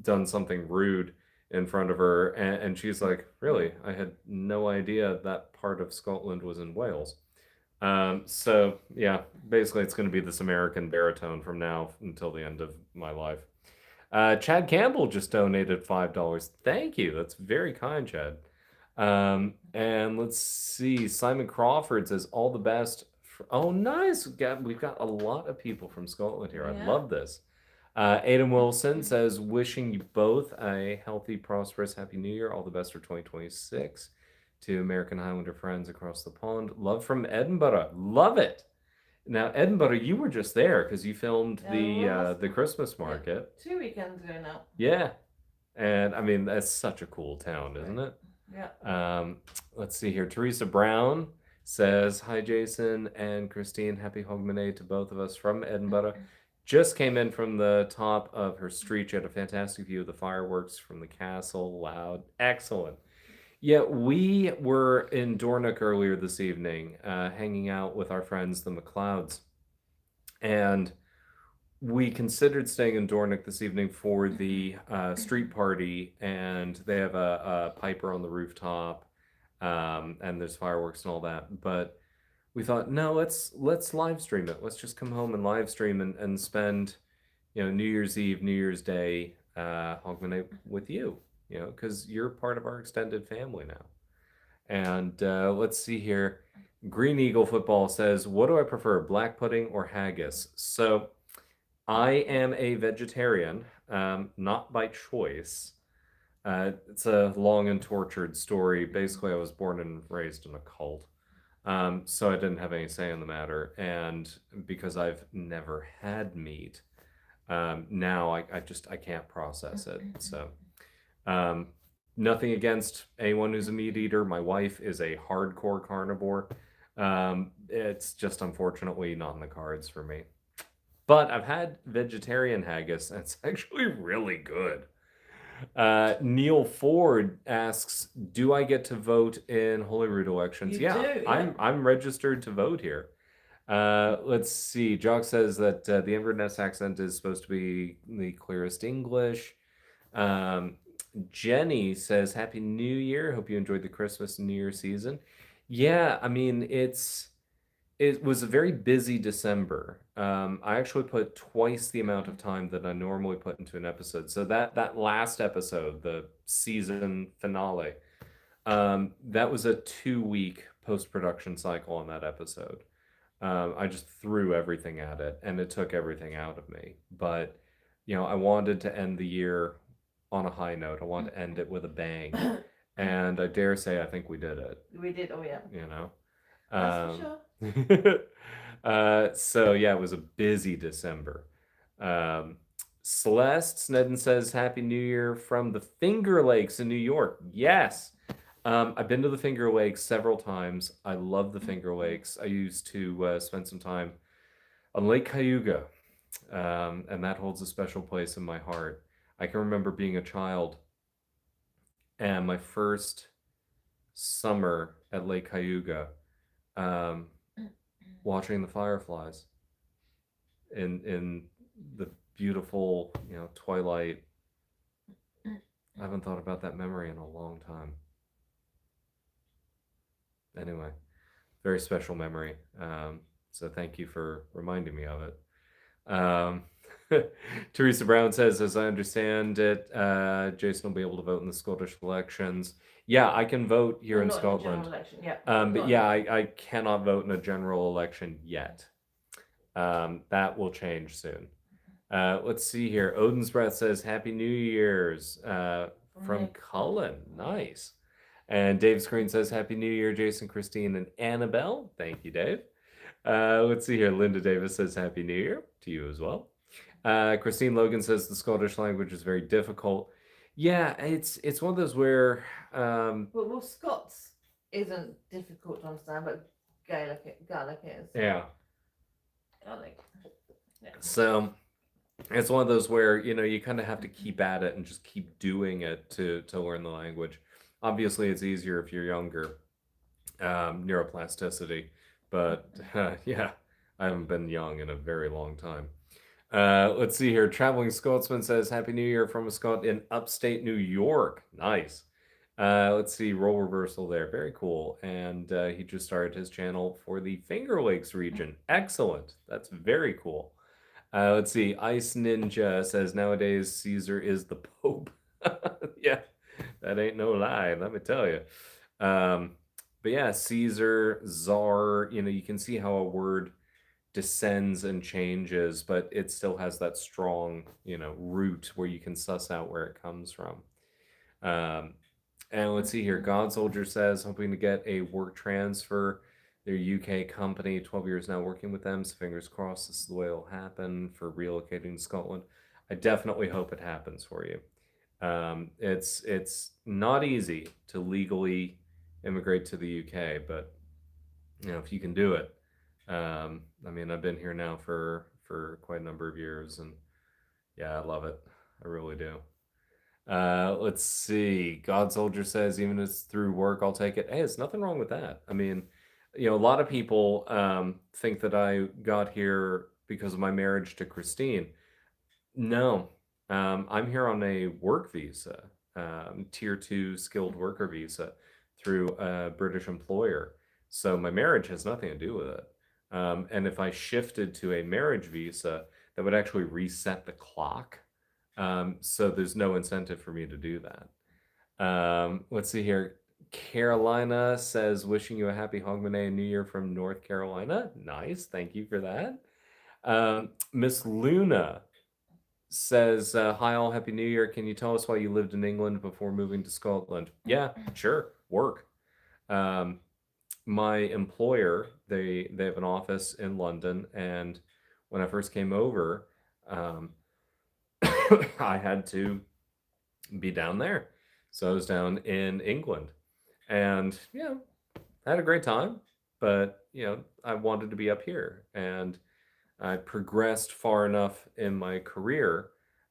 done something rude in front of her. And she's like, really? I had no idea that part of Scotland was in Wales. So yeah, basically it's going to be this American baritone from now until the end of my life. Chad Campbell just donated $5. Thank you. That's very kind, Chad. And let's see. Simon Crawford says all the best. Oh, nice. We've got a lot of people from Scotland here. Yeah. I love this. Adam Wilson says, wishing you both a healthy, prosperous, happy new year. All the best for 2026. To American Highlander friends across the pond. Love from Edinburgh. Love it. Now, Edinburgh, you were just there because you filmed the Christmas market. Yeah, 2 weekends ago now. Yeah. And I mean, that's such a cool town, isn't it? Yeah. Let's see here. Teresa Brown says, hi, Jason and Christine. Happy Hogmanay to both of us from Edinburgh. Just came in from the top of her street. She had a fantastic view of the fireworks from the castle. Loud. Excellent. Yeah, we were in Dornoch earlier this evening, hanging out with our friends, the McLeods. And we considered staying in Dornoch this evening for the street party, and they have a piper on the rooftop, and there's fireworks and all that. But we thought, no, let's live stream it. Let's just come home and live stream and spend, New Year's Eve, New Year's Day, Hogmanay with you. Because you're part of our extended family now. And let's see here. Green Eagle Football says, what do I prefer, black pudding or haggis? So I am a vegetarian, not by choice. It's a long and tortured story. Basically, I was born and raised in a cult. So I didn't have any say in the matter. And because I've never had meat, now I can't process it. So um, nothing against anyone who's a meat eater. My wife is a hardcore carnivore. It's just unfortunately not in the cards for me. But I've had vegetarian haggis, and it's actually really good. Neil Ford asks, "Do I get to vote in Holyrood elections?" You Yeah, do, yeah. I'm registered to vote here. Let's see. Jock says that the Inverness accent is supposed to be the clearest English. Um, Jenny says, "Happy New Year. Hope you enjoyed the Christmas and New Year season." Yeah, I mean it was a very busy December. I actually put twice the amount of time that I normally put into an episode. So that last episode, the season finale, that was a 2 week post-production cycle on that episode. I just threw everything at it, and it took everything out of me. But I wanted to end the year on a high note. I wanted to end it with a bang, and I dare say I think we did it. We did, oh yeah. You know. That's for sure. So yeah, it was a busy December. Celeste Snedden says, "Happy New Year from the Finger Lakes in New York." Yes. I've been to the Finger Lakes several times. I love the Finger Lakes. I used to spend some time on Lake Cayuga, and that holds a special place in my heart. I can remember being a child, and my first summer at Lake Cayuga, um, watching the fireflies in the beautiful, twilight. I haven't thought about that memory in a long time. Anyway, very special memory. So thank you for reminding me of it. Teresa Brown says, "As I understand it, Jason will be able to vote in the Scottish elections." Yeah, I can vote here in not in the general Scotland. election, yeah. But yeah, I cannot vote in a general election yet. That will change soon. Let's see here. Odin's Breath says, "Happy New Year's," from Cullen. Nice. And Dave Screen says, "Happy New Year, Jason, Christine, and Annabelle." Thank you, Dave. Let's see here. Linda Davis says, "Happy New Year" to you as well. Christine Logan says the Scottish language is very difficult. Yeah, it's one of those where well, Scots isn't difficult to understand, but Gaelic is. Yeah. Gaelic. Yeah. So it's one of those where you kind of have to keep at it and just keep doing it to learn the language. Obviously, it's easier if you're younger. Neuroplasticity, but yeah, I haven't been young in a very long time. Let's see here. Traveling Scotsman says, "Happy New Year from a Scot in upstate New York." Nice. Let's see. Role reversal there. Very cool. And he just started his channel for the Finger Lakes region. Excellent. That's very cool. Let's see. Ice Ninja says, "Nowadays Caesar is the Pope." Yeah, that ain't no lie. Let me tell you. But yeah, Caesar, Czar. You can see how a word descends and changes, but it still has that strong, root where you can suss out where it comes from. And let's see here. God Soldier says, "Hoping to get a work transfer. Their UK company, 12 years now working with them. So fingers crossed this is the way it'll happen for relocating to Scotland." I definitely hope it happens for you. It's not easy to legally immigrate to the UK, but if you can do it. I mean, I've been here now for quite a number of years, and yeah, I love it. I really do. Let's see. God Soldier says, "Even if it's through work, I'll take it." Hey, there's nothing wrong with that. I mean, a lot of people think that I got here because of my marriage to Christine. No, I'm here on a work visa, tier 2 skilled worker visa through a British employer. So my marriage has nothing to do with it. And if I shifted to a marriage visa, that would actually reset the clock. So there's no incentive for me to do that. Let's see here. Carolina says, "Wishing you a happy Hogmanay and New Year from North Carolina." Nice. Thank you for that. Miss Luna says, "Hi all, happy New Year. Can you tell us why you lived in England before moving to Scotland?" Yeah, sure. Work. Um, my employer, they have an office in London, and when I first came over, um, I had to be down there. So I was down in England, and I had a great time. But I wanted to be up here, and I progressed far enough in my career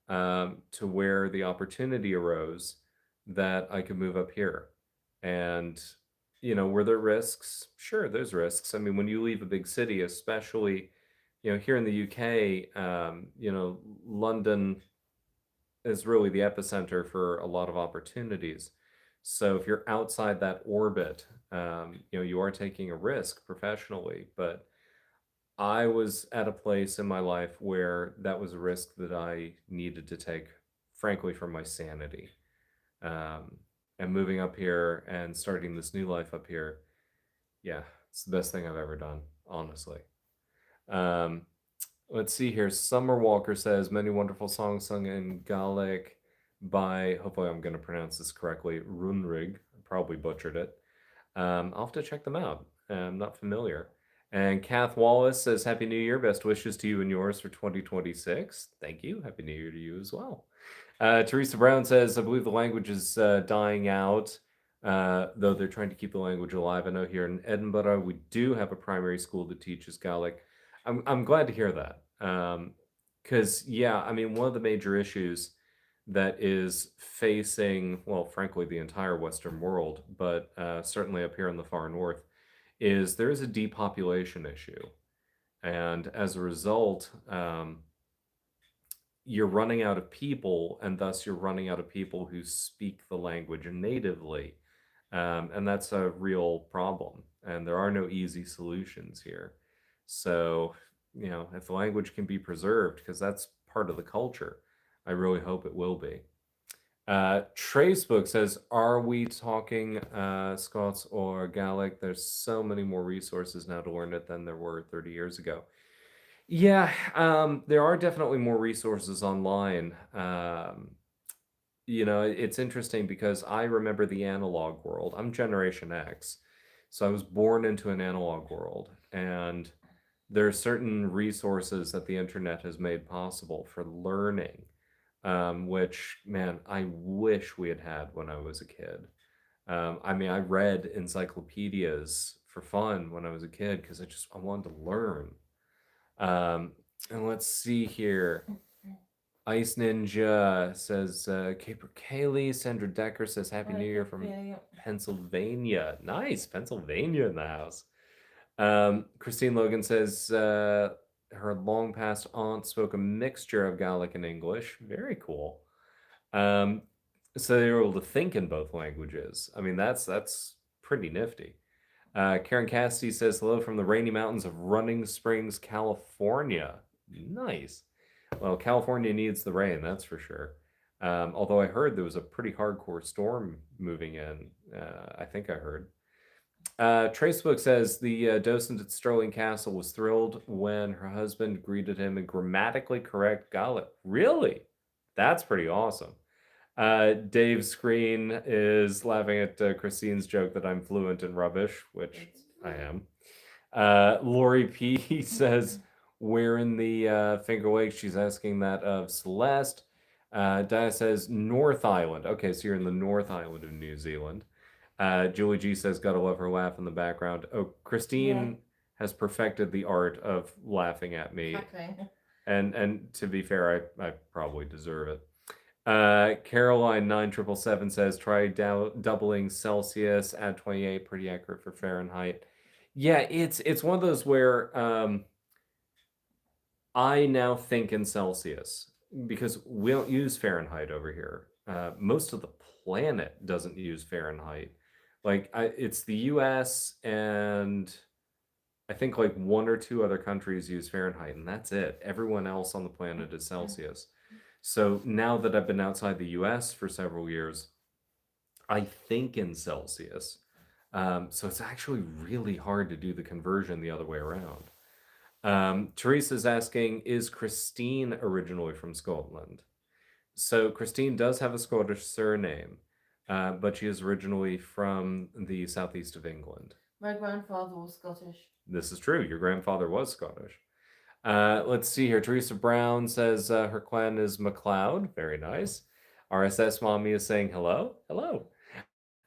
to where the opportunity arose that I could move up here. And, were there risks? Sure, there's risks. I mean, when you leave a big city, especially, here in the UK, London is really the epicenter for a lot of opportunities. So if you're outside that orbit, you are taking a risk professionally, but I was at a place in my life where that was a risk that I needed to take, frankly, for my sanity. Um, and moving up here and starting this new life up here, yeah, it's the best thing I've ever done, honestly. Um, let's see here. Summer Walker says many wonderful songs sung in Gaelic by, hopefully I'm going to pronounce this correctly, Runrig. Probably butchered it. I'll have to check them out. I'm not familiar. And Kath Wallace says, Happy New Year. Best wishes to you and yours for 2026. Thank you. Happy New Year to you as well. Teresa Brown says, I believe the language is dying out, though they're trying to keep the language alive. I know here in Edinburgh, we do have a primary school that teaches Gaelic. I'm glad to hear that. Because, I mean, one of the major issues that is facing, well, frankly, the entire Western world, but certainly up here in the far north, is there is a depopulation issue. And as a result, you're running out of people, and thus you're running out of people who speak the language natively. And that's a real problem. And there are no easy solutions here. So, if the language can be preserved, because that's part of the culture, I really hope it will be. Trace Book says, are we talking Scots or Gaelic? There's so many more resources now to learn it than there were 30 years ago. Yeah, there are definitely more resources online. It's interesting because I remember the analog world. I'm Generation X, so I was born into an analog world, and there are certain resources that the internet has made possible for learning, which, man, I wish we had had when I was a kid. I mean, I read encyclopedias for fun when I was a kid because I wanted to learn. And let's see here. Ice Ninja says, Caper Kaylee. Sandra Decker says, Happy New Year from Pennsylvania. Nice. Pennsylvania in the house. Christine Logan says, her long past aunt spoke a mixture of Gaelic and English. Very cool. So they were able to think in both languages. I mean, that's pretty nifty. Karen Cassidy says, hello from the rainy mountains of Running Springs, California. Nice. Well, California needs the rain, that's for sure. Although I heard there was a pretty hardcore storm moving in. I think I heard. Tracebook says the docent at Stirling Castle was thrilled when her husband greeted him in grammatically correct Gaelic. Really? That's pretty awesome. Dave Screen is laughing at Christine's joke that I'm fluent in rubbish, which I am. Lori P says, where in the Finger Lakes? She's asking that of Celeste. Dia says, North Island. Okay, so you're in the North Island of New Zealand. Julie G says, gotta love her laugh in the background. Oh, Christine has perfected the art of laughing at me. And to be fair, I probably deserve it. Caroline 9777 says, try doubling Celsius, add 28, pretty accurate for Fahrenheit. Yeah, it's one of those where I now think in Celsius because we don't use Fahrenheit over here. Most of the planet doesn't use Fahrenheit. Like it's the US and I think like one or two other countries use Fahrenheit, and that's it. Everyone else on the planet is Celsius. So now that I've been outside the US for several years, I think in Celsius. So it's actually really hard to do the conversion the other way around. Teresa's asking, is Christine originally from Scotland? So Christine does have a Scottish surname, but she is originally from the southeast of England. My grandfather was Scottish. This is true. Your grandfather was Scottish. Let's see here. Teresa Brown says her clan is MacLeod. Very nice. RSS Mommy is saying hello. Hello.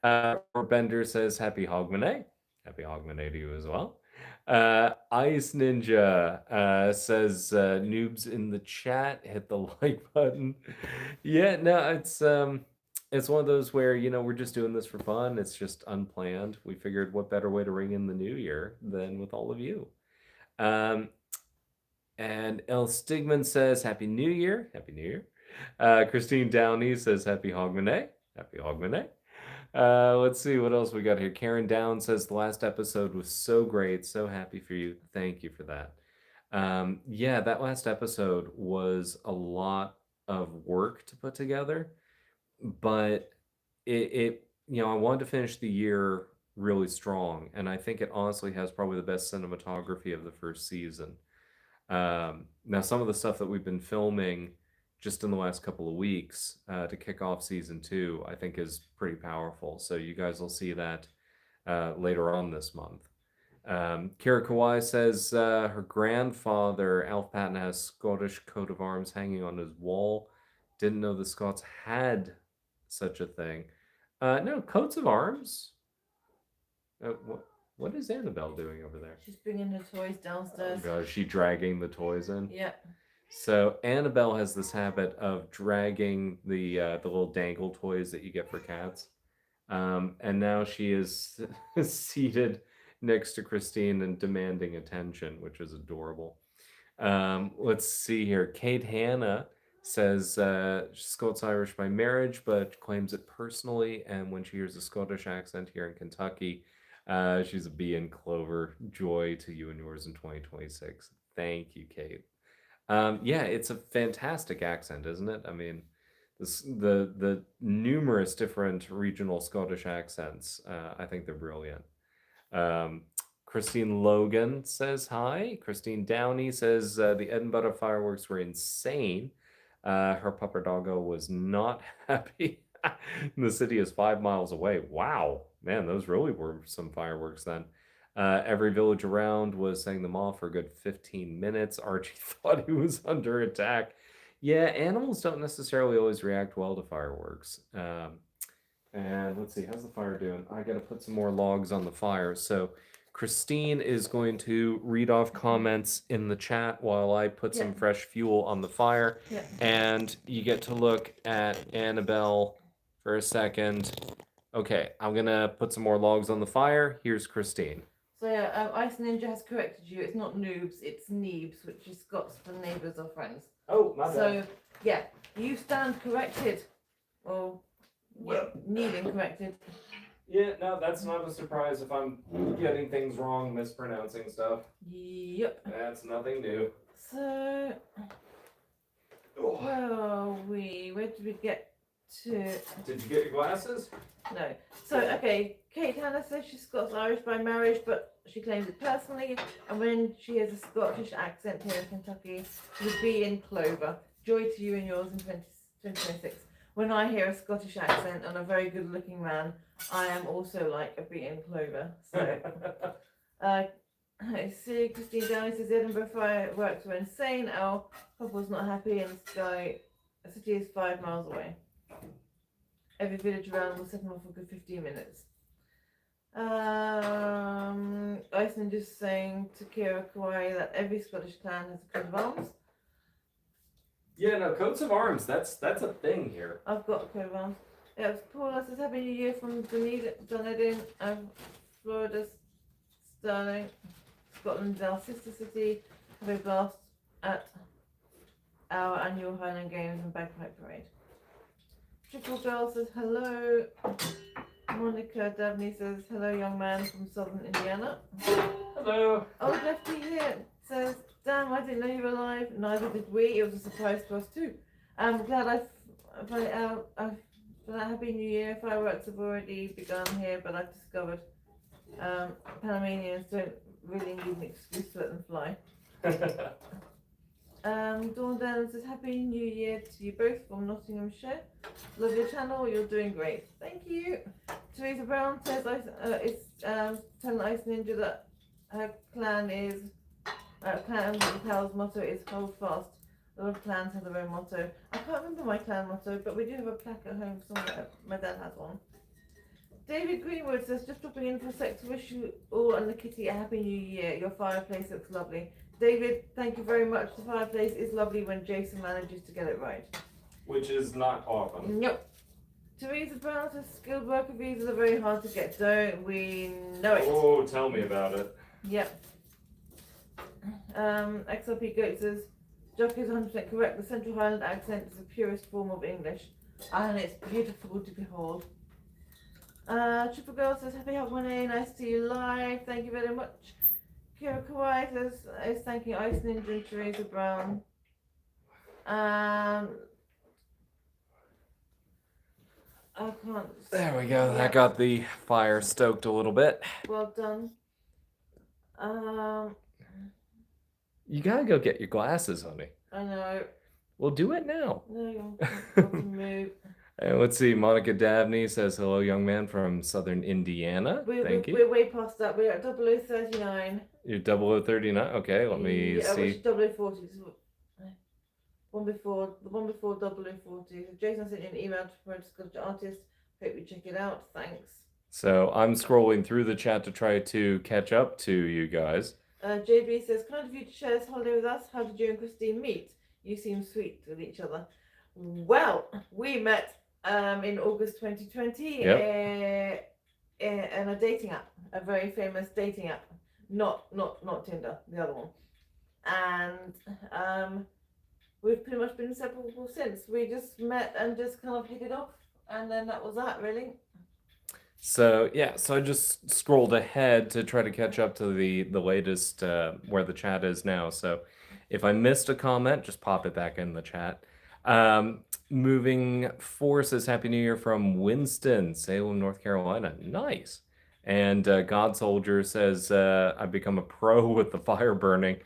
Bender says happy Hogmanay. Happy Hogmanay to you as well. Ice Ninja says noobs in the chat, hit the like button. Yeah, no, it's one of those where, you know, we're just doing this for fun. It's just unplanned. We figured what better way to ring in the new year than with all of you. And El Stigman says happy new year. Happy new year. Christine Downey says happy Hogmanay. Happy Hogmanay. Let's see what else we got here. Karen Down says the last episode was so great. So happy for you. Thank you for that. Yeah, that last episode was a lot of work to put together, but I wanted to finish the year really strong, and I think it honestly has probably the best cinematography of the first season. Now, some of the stuff that we've been filming just in the last couple of weeks to kick off season 2, I think is pretty powerful. So you guys will see that later on this month. Kira Kawai says her grandfather, Alf Patton, has Scottish coat of arms hanging on his wall. Didn't know the Scots had such a thing. No, coats of arms? What is Annabelle doing over there? She's bringing her toys downstairs. Oh God, is she dragging the toys in? Yeah. So Annabelle has this habit of dragging the little dangle toys that you get for cats, and now she is seated next to Christine and demanding attention, which is adorable. Let's see here. Kate Hanna says she's Scots-Irish by marriage, but claims it personally, and when she hears a Scottish accent here in Kentucky, she's a bee in clover. Joy to you and yours in 2026. Thank you, Kate. Yeah, it's a fantastic accent, isn't it? I mean, the numerous different regional Scottish accents, I think they're brilliant. Christine Logan says hi. Christine Downey says the Edinburgh fireworks were insane. Her pupper doggo was not happy. The city is 5 miles away. Wow, man, those really were some fireworks then. Every village around was setting them off for a good 15 minutes. Archie thought he was under attack. Yeah, animals don't necessarily always react well to fireworks. And let's see, how's the fire doing? I got to put some more logs on the fire. So Christine is going to read off comments in the chat while I put some fresh fuel on the fire. Yeah. And you get to look at Annabelle for a second. Okay, I'm going to put some more logs on the fire. Here's Christine. So yeah, Ice Ninja has corrected you. It's not noobs, it's neebs, which is Scots for neighbours or friends. Oh, my bad. So yeah, you stand corrected. Or needing corrected. Yeah, no, that's not a surprise if I'm getting things wrong, mispronouncing stuff. Yep. That's nothing new. So, where are we? Where did we get to? Did you get your glasses? No. So, okay, Kate Hanna says she's Scots-Irish by marriage, but she claims it personally. And when she has a Scottish accent here in Kentucky, she would be in clover. Joy to you and yours in 2026. When I hear a Scottish accent and a very good-looking man, I am also like a bee in clover. So, I see Christine Downey says Edinburgh fireworks were insane. Our couple's not happy, and the city is 5 miles away. Every village around will set them off for a good 15 minutes. Iceland just saying to Kira Kawai that every Scottish clan has a coat of arms. Yeah, no, coats of arms, that's a thing here. I've got a coat of arms. Yeah, Paula says Happy New Year from Dunedin, Florida's Sterling, Scotland's our sister city. Have a blast at our annual Highland Games and Bagpipe Parade. Triple Girl says hello. Monica Dabney says hello, young man from southern Indiana. Hello. Old Lefty here says, damn, I didn't know you were alive. Neither did we. It was a surprise to us too. I'm glad for that Happy New Year. Fireworks have already begun here, but I've discovered Panamanians don't really need an excuse to let them fly. Dawn Denham says Happy New Year to you both from Nottinghamshire. Love your channel, you're doing great. Thank you. Teresa Brown says telling Ice Ninja that her clan Pal's motto is hold fast. A lot of clans have their own motto. I can't remember my clan motto, but we do have a plaque at home somewhere. My dad has one. David Greenwood says, just dropping in for a sec to wish you all and the kitty a happy new year. Your fireplace looks lovely. David, thank you very much. The fireplace is lovely when Jason manages to get it right. Which is not often. Nope. Teresa Brown says, skilled worker visas are very hard to get. Don't we know it? Oh, tell me about it. Yep. XRP Goat says, Jock is 100% correct. The Central Highland accent is the purest form of English, and it's beautiful to behold. Triple Girl says, Happy Hogmanay, nice to see you live. Thank you very much. Kira Kawai says, is thanking Ice Ninja and Teresa Brown. I can't. There we go. That got the fire stoked a little bit. Well done. You gotta go get your glasses, honey. I know. We'll do it now. No, I can move. And let's see. Monica Dabney says, hello, young man from southern Indiana. Thank you. We're way past that. We're at 0039. You're 0039? Okay, let me see. Which 0040. The one before 0040. Jason sent you an email to promote Scottish artist. Hope you check it out. Thanks. So I'm scrolling through the chat to try to catch up to you guys. JB says, kind of you to share this holiday with us. How did you and Christine meet? You seem sweet with each other. Well, we met in August 2020 in a dating app, a very famous dating app. Not Tinder, the other one. And we've pretty much been inseparable since. We just met and just kind of hit it off, and then that was that, really. So yeah, so I just scrolled ahead to try to catch up to the latest where the chat is now. So if I missed a comment, just pop it back in the chat. Moving Force says Happy New Year from Winston, Salem, North Carolina. Nice. And God Soldier says I've become a pro with the fire burning.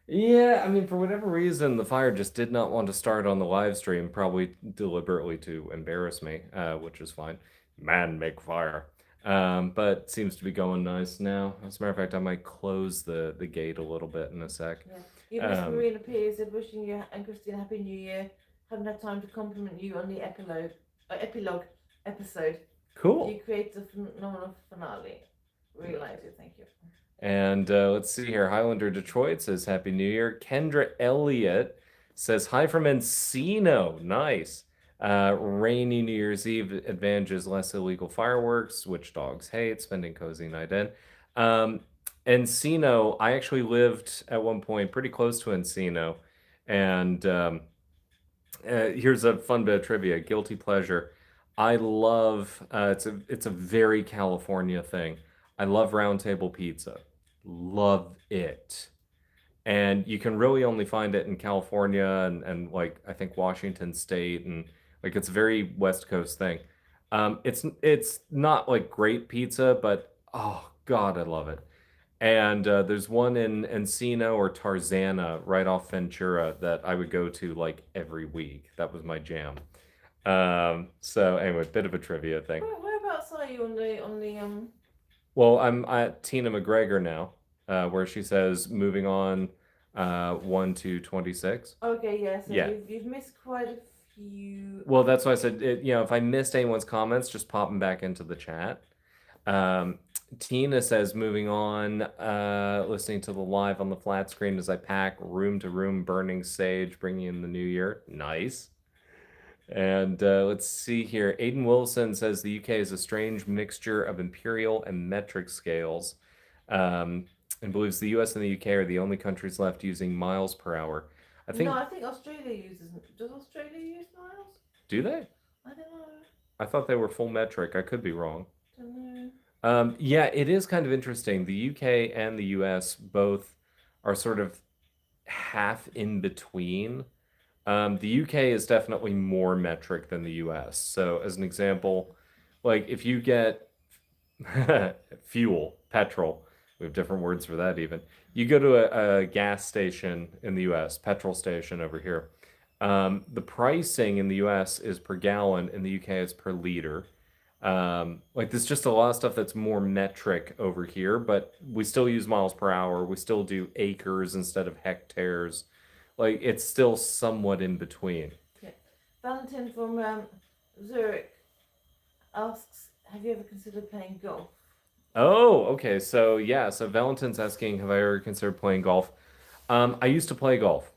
Yeah, I mean, for whatever reason, the fire just did not want to start on the live stream, probably deliberately to embarrass me, which is fine. Man, make fire. But seems to be going nice now. As a matter of fact, I might close the gate a little bit in a sec. Yeah. You missed Marina P. said, wishing you and Christine a Happy New Year. Haven't had time to compliment you on the epilogue episode. Cool. You created a phenomenal finale. Really liked it. Thank you. And let's see here. Highlander Detroit says Happy New Year. Kendra Elliott says hi from Encino. Nice. Rainy New Year's Eve advantages less illegal fireworks, which dogs hate. Spending cozy night in. Encino, I actually lived at one point pretty close to Encino. And here's a fun bit of trivia. Guilty pleasure. I love, it's a very California thing. I love round table pizza. Love it. And you can really only find it in California and like I think Washington State, and like it's a very West Coast thing. It's not like great pizza, but oh God, I love it. And there's one in Encino or Tarzana right off Ventura that I would go to like every week. That was my jam. So anyway, bit of a trivia thing. Whereabouts are you on the Well, I'm at Tina McGregor now, where she says moving on 1 to 26. Okay, yeah. So Yeah. You've missed quite a few. Well, that's why I said, if I missed anyone's comments, just pop them back into the chat. Tina says, moving on, listening to the live on the flat screen as I pack room to room, burning sage, bringing in the new year. Nice. And let's see here. Aiden Wilson says the UK is a strange mixture of imperial and metric scales, and believes the US and the UK are the only countries left using miles per hour. I think Australia uses. Does Australia use miles? Do they? I don't know. I thought they were full metric. I could be wrong. Don't know. Yeah, it is kind of interesting. The UK and the US both are sort of half in between. The UK is definitely more metric than the US. So as an example, like if you get fuel, petrol, We have different words for that even. You go to a gas station in the US, petrol station over here. The pricing in the US is per gallon. In the UK, it's per liter. Like there's just a lot of stuff that's more metric over here, but we still use miles per hour. We still do acres instead of hectares. Like it's still somewhat in between. Yeah. Valentin from Zurich asks, have you ever considered playing golf? Oh, okay. So yeah, so Valentin's asking, have I ever considered playing golf? I used to play golf.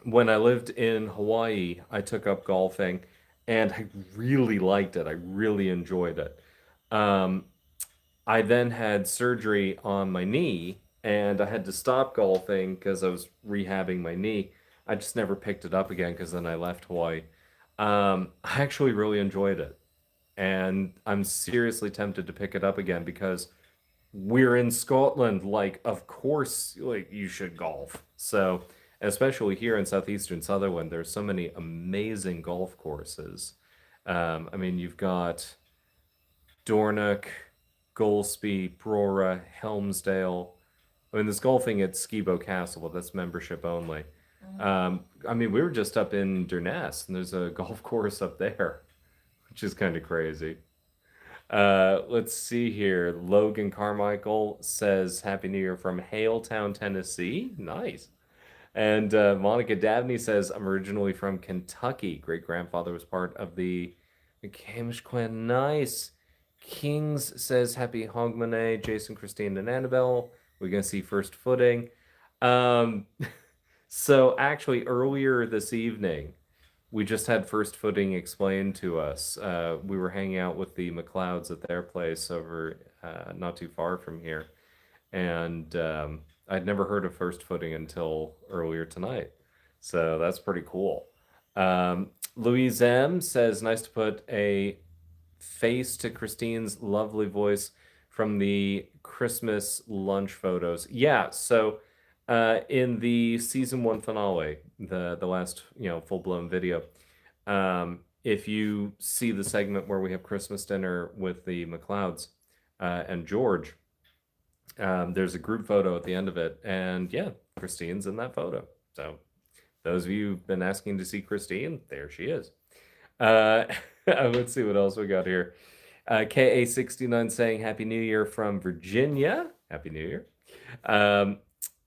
When I lived in Hawaii, I took up golfing and I really liked it. I really enjoyed it. Um, I then had surgery on my knee and I had to stop golfing because I was rehabbing my knee. I just never picked it up again because then I left Hawaii. I actually really enjoyed it. And I'm seriously tempted to pick it up again because we're in Scotland. Like, of course, like you should golf. So, especially here in southeastern Sutherland, there's so many amazing golf courses. I mean, you've got Dornoch, Golspie, Brora, Helmsdale. I mean, there's golfing at Skibo Castle, but that's membership only. I mean, we were just up in Durness, and there's a golf course up there, which is kind of crazy. Let's see here. Logan Carmichael says Happy New Year from Haletown, Tennessee. Nice. And Monica Dabney says, I'm originally from Kentucky. Great grandfather was part of the Kamishquan. Nice. Kings says Happy Hogmanay. Jason, Christine, and Annabelle. We're going to see first footing. Um, so actually, earlier this evening, we just had first footing explained to us. We were hanging out with the McLeods at their place over not too far from here. And I'd never heard of first footing until earlier tonight. So that's pretty cool. Louise M says, nice to put a face to Christine's lovely voice from the Christmas lunch photos. Yeah, so in the season 1 finale, the last full-blown video, if you see the segment where we have Christmas dinner with the McLeods and George, there's a group photo at the end of it, and yeah, Christine's in that photo. So those of you who've been asking to see Christine, there she is. Let's see what else we got here. KA69 saying Happy New Year from Virginia. Happy New Year.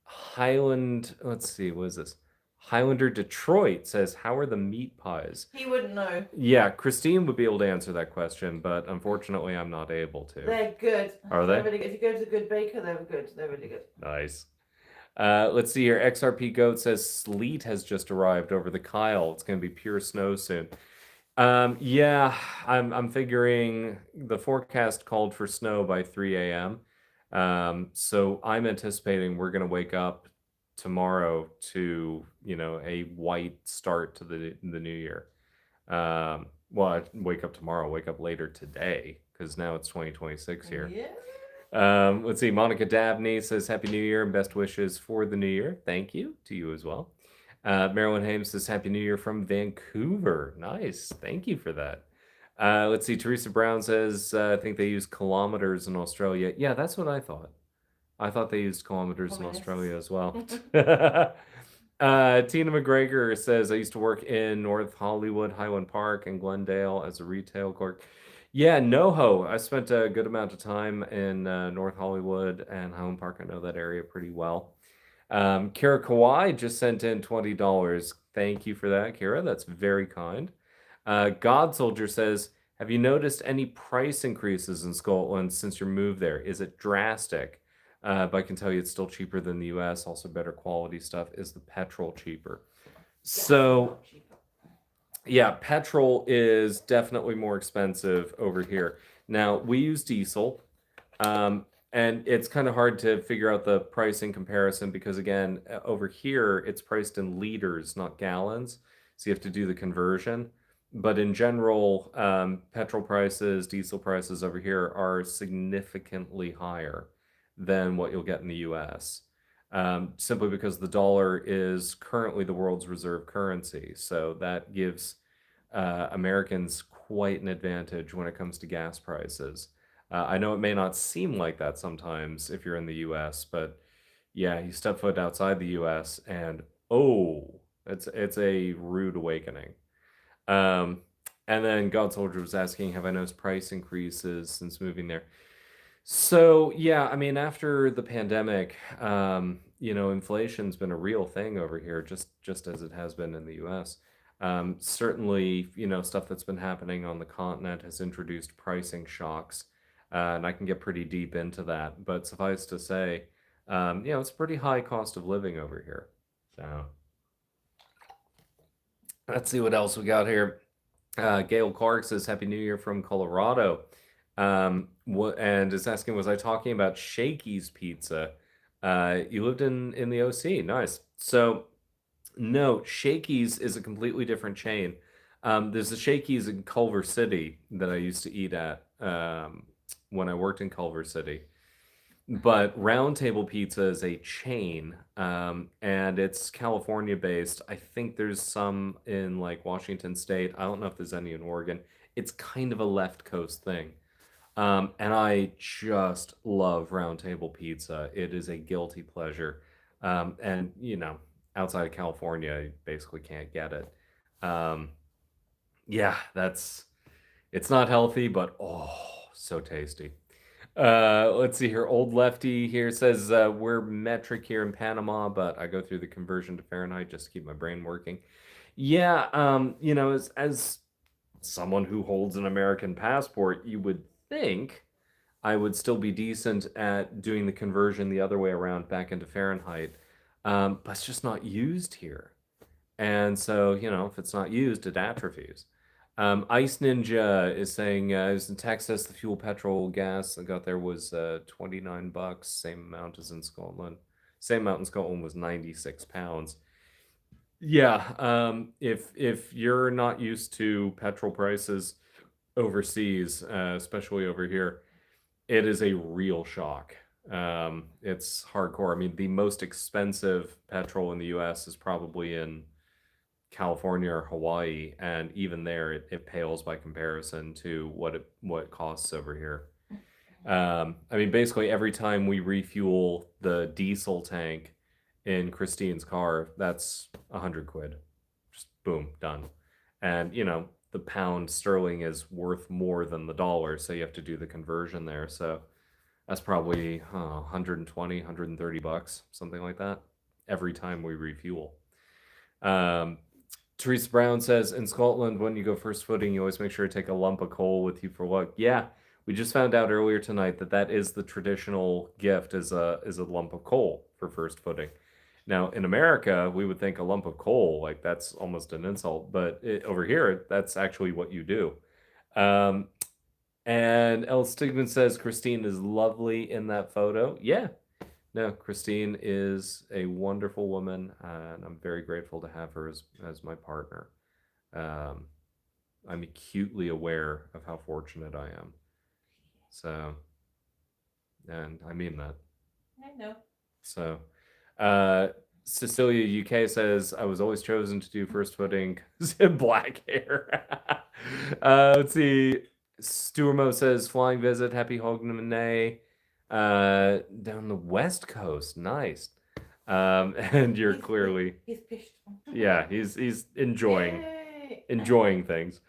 Highland, let's see, what is this? Highlander Detroit says, how are the meat pies? He wouldn't know. Yeah, Christine would be able to answer that question, but unfortunately I'm not able to. They're good. Are they? They're really good. If you go to a good baker, they're good. They're really good. Nice. Let's see here. XRP Goat says sleet has just arrived over the Kyle. It's going to be pure snow soon. Yeah, I'm figuring the forecast called for snow by 3 a.m. So I'm anticipating we're going to wake up tomorrow to, a white start to the new year. Well, I wake up tomorrow, wake up later today, because now it's 2026 here. Yeah. Let's see. Monica Dabney says Happy New Year and best wishes for the new year. Thank you to you as well. Marilyn Hames says Happy New Year from Vancouver. Nice. Thank you for that. Let's see. Teresa Brown says, I think they use kilometers in Australia. Yeah, that's what I thought. I thought they used kilometers in Australia as well. Tina McGregor says, I used to work in North Hollywood, Highland Park, and Glendale as a retail clerk. Yeah, NoHo. I spent a good amount of time in North Hollywood and Highland Park. I know that area pretty well. Kira Kawai just sent in $20. Thank you for that, Kira. That's very kind. God Soldier says, have you noticed any price increases in Scotland since your move there? Is it drastic? But I can tell you it's still cheaper than the US. Also better quality stuff. Is the petrol cheaper? So yeah, petrol is definitely more expensive over here. Now, we use diesel, and it's kind of hard to figure out the pricing comparison because, again, over here, it's priced in liters, not gallons. So you have to do the conversion. But in general, petrol prices, diesel prices over here are significantly higher than what you'll get in the US. Simply because the dollar is currently the world's reserve currency. So that gives Americans quite an advantage when it comes to gas prices. I know it may not seem like that sometimes if you're in the US, but yeah, you step foot outside the US and oh, it's a rude awakening. Um, and then God Soldier was asking, have I noticed price increases since moving there? So yeah, I mean, after the pandemic, inflation's been a real thing over here, just as it has been in the U.S. Certainly, stuff that's been happening on the continent has introduced pricing shocks, and I can get pretty deep into that. But suffice to say, it's a pretty high cost of living over here. So let's see what else we got here. Gail Clark says, Happy New Year from Colorado. And is asking, was I talking about Shakey's Pizza? You lived in the OC. Nice. So, no, Shakey's is a completely different chain. There's a Shakey's in Culver City that I used to eat at when I worked in Culver City. But Round Table Pizza is a chain, and it's California based. I think there's some in like Washington State. I don't know if there's any in Oregon. It's kind of a left coast thing. And I just love Round Table Pizza. It is a guilty pleasure. And outside of California, you basically can't get it. Um, yeah, it's not healthy, but oh, so tasty. Let's see here. Old Lefty here says we're metric here in Panama, but I go through the conversion to Fahrenheit just to keep my brain working. Yeah, as someone who holds an American passport, you would think I would still be decent at doing the conversion the other way around back into Fahrenheit. But it's just not used here. And so, if it's not used, it atrophies. Ice Ninja is saying, it was in Texas, the fuel, petrol, gas I got there was $29, same amount as in Scotland. Same amount in Scotland was 96 pounds. Yeah, if you're not used to petrol prices overseas, especially over here, it is a real shock. It's hardcore. I mean, the most expensive petrol in the US is probably in California or Hawaii, and even there, it pales by comparison to what it costs over here. I mean, basically every time we refuel the diesel tank in Christine's car, that's 100 quid. Just boom, done. And the pound sterling is worth more than the dollar, so you have to do the conversion there. So that's probably 120, $130, something like that, every time we refuel. Teresa Brown says, in Scotland, when you go first footing, you always make sure to take a lump of coal with you for luck. Yeah, we just found out earlier tonight that is the traditional gift, is a lump of coal for first footing. Now, in America, we would think a lump of coal, like that's almost an insult, but over here, that's actually what you do. And El Stigman says, Christine is lovely in that photo. Yeah, no, Christine is a wonderful woman, and I'm very grateful to have her as my partner. I'm acutely aware of how fortunate I am. So, and I mean that. I know. So, Cecilia UK says, I was always chosen to do first footing because black hair. Let's see. Stuarmo says, flying visit, happy Hogmanay. Down the West Coast, nice. And you're clearly he's pissed. Yeah, he's enjoying things,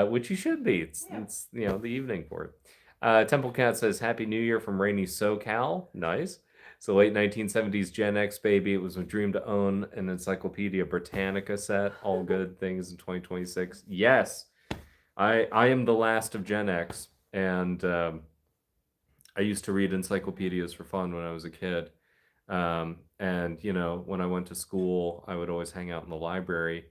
which you should be. It's the evening for it. Temple Cat says, Happy New Year from rainy SoCal. Nice. So late 1970s Gen X baby. It was a dream to own an Encyclopedia Britannica set. All good things in 2026. Yes, I am the last of Gen X, and I used to read encyclopedias for fun when I was a kid. And when I went to school, I would always hang out in the library,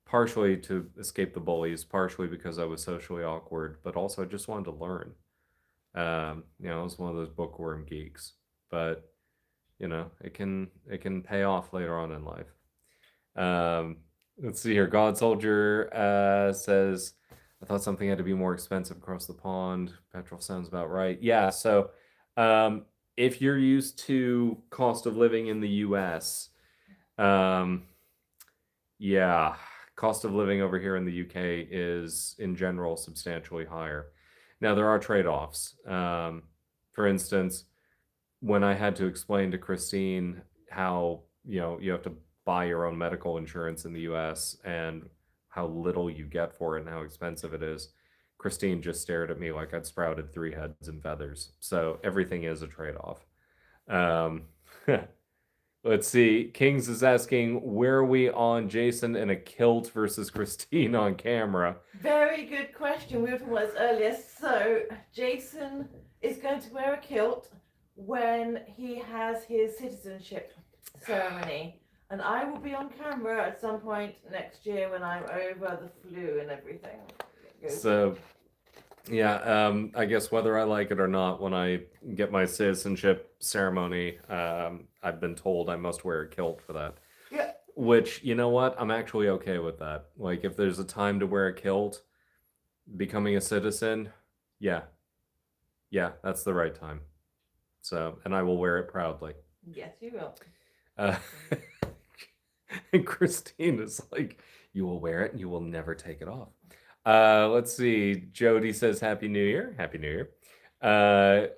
partially to escape the bullies, partially because I was socially awkward, but also I just wanted to learn. I was one of those bookworm geeks, but it can pay off later on in life. Let's see here. God Soldier says, I thought something had to be more expensive across the pond. Petrol sounds about right. Yeah, so if you're used to cost of living in the US, yeah, cost of living over here in the UK is in general substantially higher. Now there are trade-offs. For instance, when I had to explain to Christine how, you have to buy your own medical insurance in the US and how little you get for it and how expensive it is, Christine just stared at me like I'd sprouted three heads and feathers. So everything is a trade-off. Um, let's see. Kings is asking, where are we on Jason in a kilt versus Christine on camera? Very good question. We were talking about this earlier. So Jason is going to wear a kilt when he has his citizenship ceremony, and I will be on camera at some point next year when I'm over the flu and everything. So, yeah, I guess whether I like it or not, when I get my citizenship ceremony, I've been told I must wear a kilt for that. Yeah. Which, you know what? I'm actually okay with that. Like, if there's a time to wear a kilt, becoming a citizen, yeah, that's the right time. So, and I will wear it proudly. Yes, you will. And Christine is like, you will wear it and you will never take it off. Let's see. Jody says, Happy New Year. Happy New Year.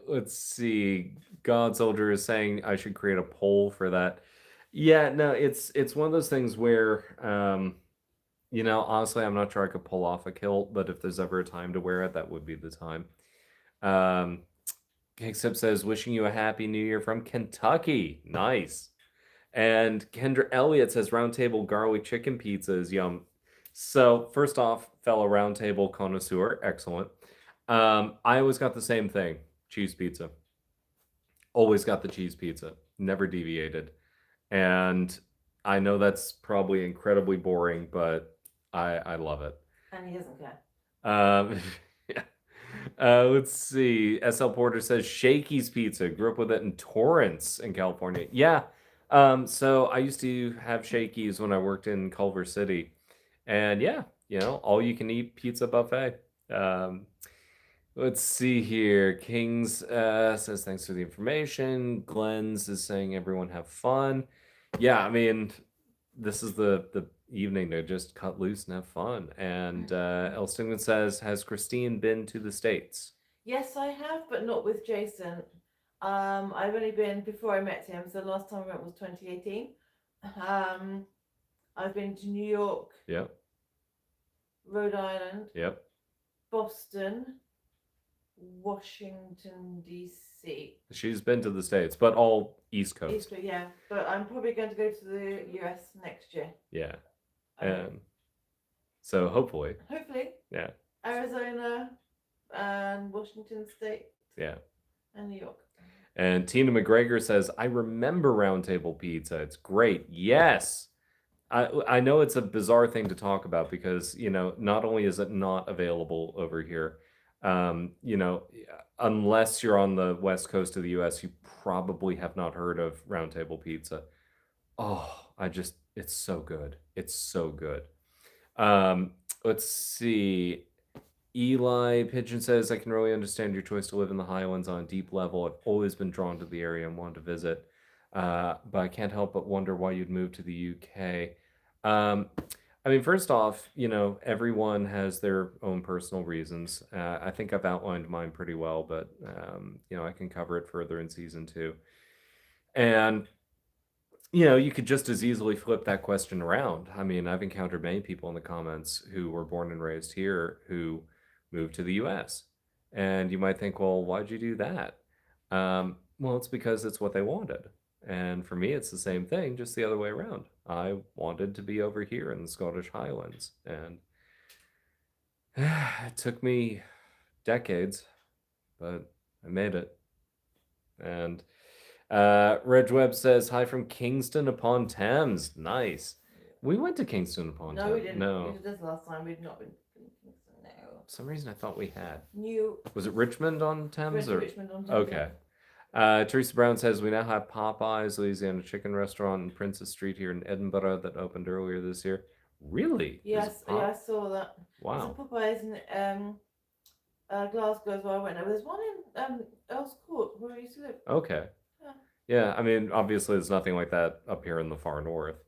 Let's see. God Soldier is saying I should create a poll for that. Yeah, no, it's one of those things where, honestly, I'm not sure I could pull off a kilt, but if there's ever a time to wear it, that would be the time. Cakesip says, wishing you a happy new year from Kentucky. Nice. And Kendra Elliott says, roundtable garlic chicken pizza is yum. So first off, fellow roundtable connoisseur, excellent. I always got the same thing, cheese pizza. Always got the cheese pizza, never deviated. And I know that's probably incredibly boring, but I love it. And he doesn't care. Yeah. Let's see. SL Porter says Shakey's Pizza. Grew up with it in Torrance in California. Yeah. So I used to have Shakey's when I worked in Culver City. And yeah, all you can eat pizza buffet. Let's see here. Kings says thanks for the information. Glenn's is saying everyone have fun. Yeah, I mean, this is the evening to just cut loose and have fun. And Elston says, has Christine been to the States? Yes, I have, but not with Jason. I've only been before I met him, so the last time I went was 2018. I've been to New York. Yep. Rhode Island. Yep. Boston. Washington, D.C. She's been to the States, but all East Coast. East Coast, yeah. But I'm probably going to go to the US next year. Yeah. So hopefully. Hopefully. Yeah. Arizona and Washington State. Yeah. And New York. And Tina McGregor says, I remember Roundtable Pizza. It's great. Yes. I know it's a bizarre thing to talk about because, not only is it not available over here, unless you're on the west coast of the US, you probably have not heard of Roundtable Pizza. Oh, it's so good. It's so good. Let's see. Eli Pigeon says, I can really understand your choice to live in the Highlands on a deep level. I've always been drawn to the area and wanted to visit. But I can't help but wonder why you'd move to the UK. I mean, first off, everyone has their own personal reasons. I think I've outlined mine pretty well, but, I can cover it further in season 2. And, you could just as easily flip that question around. I mean, I've encountered many people in the comments who were born and raised here who moved to the US. And you might think, well, why'd you do that? Well, it's because it's what they wanted. And for me, it's the same thing, just the other way around. I wanted to be over here in the Scottish Highlands. And it took me decades, but I made it. And Reg Webb says, hi from Kingston upon Thames. Nice. We went to Kingston upon Thames. No, we didn't. No. We did this last time. We'd not been to Kingston. No. For some reason, I thought we had. Was it Richmond on Thames? Richmond on Thames. Okay. Teresa Brown says, we now have Popeye's Louisiana Chicken Restaurant on Princess Street here in Edinburgh that opened earlier this year. Really? Yes, I saw that. Wow. There's a Popeye's in Glasgow as well. I went there. There's one in Earl's Court where I used to live. Okay. Yeah, I mean, obviously there's nothing like that up here in the far north.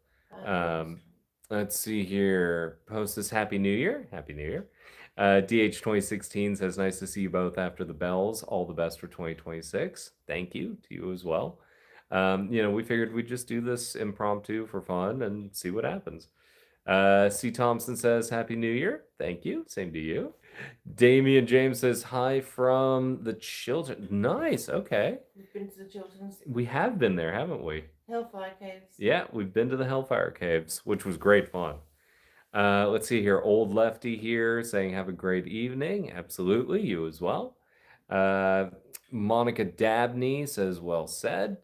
Let's see here. Post this Happy New Year. Happy New Year. DH2016 says, nice to see you both after the bells. All the best for 2026. Thank you to you as well. We figured we'd just do this impromptu for fun and see what happens. C. Thompson says, Happy New Year. Thank you. Same to you. Damian James says, hi from the children. Nice. Okay. We've been to the Chilterns. We have been there, haven't we? Hellfire Caves. Yeah, we've been to the Hellfire Caves, which was great fun. Let's see here. Old Lefty here saying, have a great evening. Absolutely. You as well. Monica Dabney says, well said.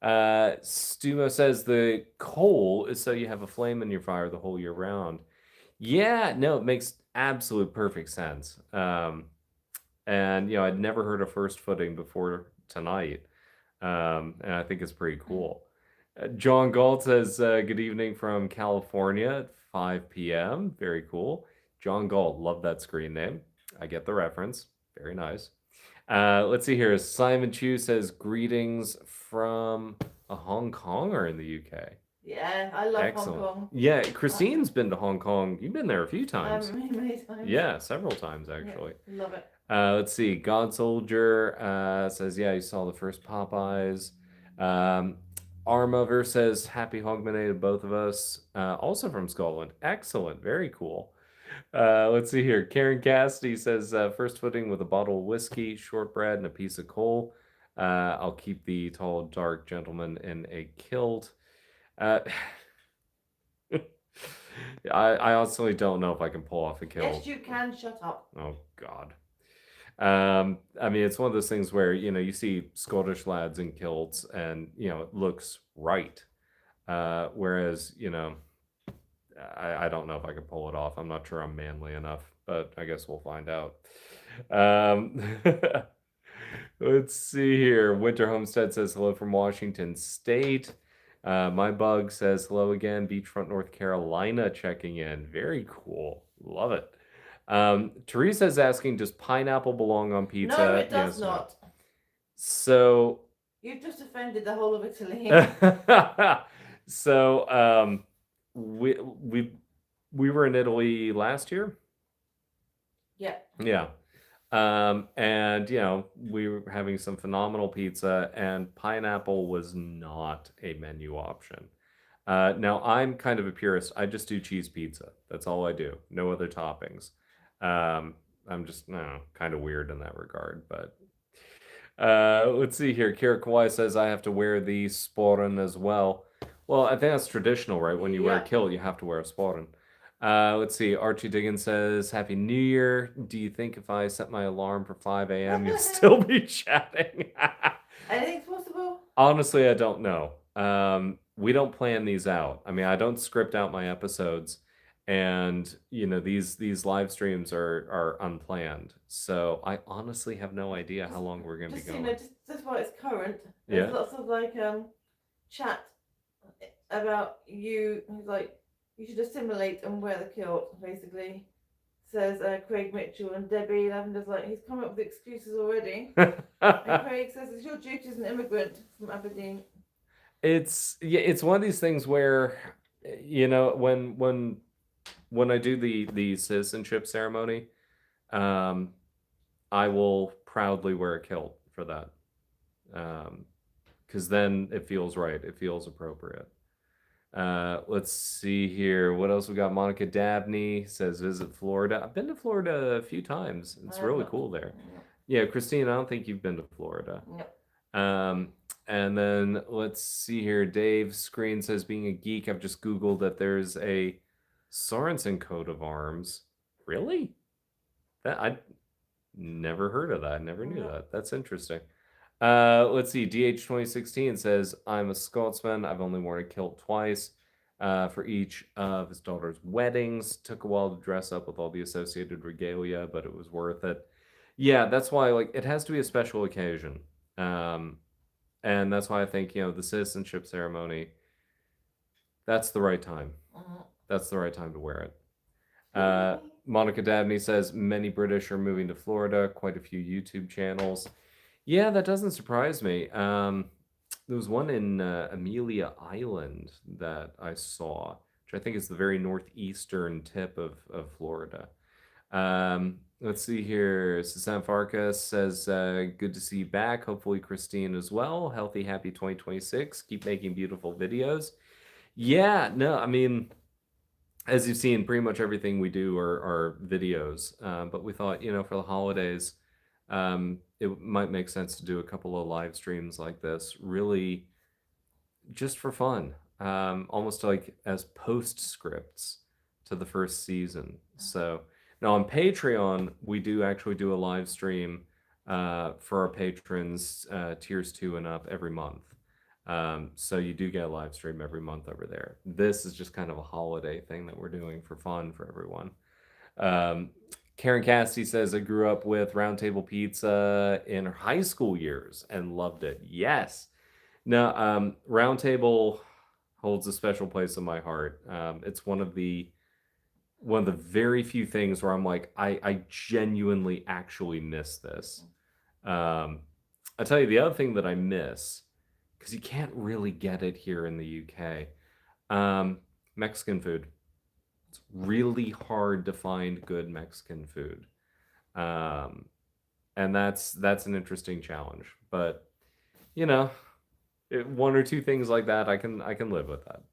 Stumo says the coal is so you have a flame in your fire the whole year round. Yeah, no, it makes absolute perfect sense. And I'd never heard of first footing before tonight. And I think it's pretty cool. John Galt says, good evening from California at 5 p.m. Very cool. John Galt, love that screen name. I get the reference. Very nice. Let's see here. Simon Chu says, greetings from a Hong Konger in the UK. Yeah, I love Excellent. Hong Kong. Yeah, Christine's been to Hong Kong. You've been there a few times. Many times. Yeah, several times actually. Yeah, love it. Let's see. God Soldier says, yeah, you saw the first Popeyes. Armover says, happy Hogmanay to both of us. Also from Scotland. Excellent. Very cool. Let's see here. Karen Cassidy says, first footing with a bottle of whiskey, shortbread, and a piece of coal. I'll keep the tall, dark gentleman in a kilt. I honestly don't know if I can pull off a kilt. Yes, you can. Shut up. Oh, God. It's one of those things where, you see Scottish lads in kilts and, it looks right. Whereas, I don't know if I can pull it off. I'm not sure I'm manly enough, but I guess we'll find out. Let's see here. Winter Homestead says hello from Washington State. My Bug says hello again. Beachfront, North Carolina checking in. Very cool. Love it. Teresa's asking, does pineapple belong on pizza? No, it does Yes, not. No. So You've just offended the whole of Italy. So we were in Italy last year. Yeah. Yeah. And we were having some phenomenal pizza, and pineapple was not a menu option. Now I'm kind of a purist. I just do cheese pizza. That's all I do. No other toppings. I'm just kind of weird in that regard, but let's see here. Kira Kawai says I have to wear the sporran as well. Well, I think that's traditional, right? When you wear a kilt, you have to wear a sporran. Let's see. Archie Diggins says, Happy New Year. Do you think if I set my alarm for 5 a.m., you'll still be chatting? Anything's possible? Honestly, I don't know. We don't plan these out. I don't script out my episodes, and these live streams are unplanned. So I honestly have no idea how long we're going to be going. Just while it's current, there's lots of chat about you. He's like, you should assimilate and wear the kilt, basically. Says Craig Mitchell, and Debbie Lavender's like, he's come up with excuses already. And Craig says, it's your duty as an immigrant from Aberdeen. It's one of these things where, when I do the citizenship ceremony, I will proudly wear a kilt for that. Because then it feels right. It feels appropriate. Let's see here. What else we got? Monica Dabney says visit Florida. I've been to Florida a few times. It's really cool there. Yeah, Christine, I don't think you've been to Florida. No. And then let's see here. Dave Screen says, being a geek, I've just Googled that there's a Sorensen coat of arms. Really? I never heard of that. Never knew that. That's interesting. Let's see. DH2016 says, I'm a Scotsman. I've only worn a kilt twice for each of his daughter's weddings. Took a while to dress up with all the associated regalia, but it was worth it. Yeah, that's why it has to be a special occasion. And that's why I think, the citizenship ceremony, that's the right time. That's the right time to wear it. Monica Dabney says, many British are moving to Florida, quite a few YouTube channels. Yeah, that doesn't surprise me. There was one in Amelia Island that I saw, which I think is the very northeastern tip of Florida. Let's see here. Susan Farkas says, good to see you back. Hopefully Christine as well. Healthy, happy 2026. Keep making beautiful videos. Yeah, no, I mean, as you've seen, pretty much everything we do are videos. But we thought, for the holidays, it might make sense to do a couple of live streams like this, really just for fun, almost like as postscripts to the first season. So now on Patreon, we do actually do a live stream for our patrons, tiers 2 and up, every month. So you do get a live stream every month over there. This is just kind of a holiday thing that we're doing for fun for everyone. Karen Cassidy says, I grew up with Roundtable Pizza in high school years and loved it. Yes. No, Roundtable holds a special place in my heart. It's one of the very few things where I'm like, I genuinely actually miss this. I tell you the other thing that I miss, because you can't really get it here in the UK, Mexican food. It's really hard to find good Mexican food, and that's an interesting challenge. But one or two things like that, I can live with that.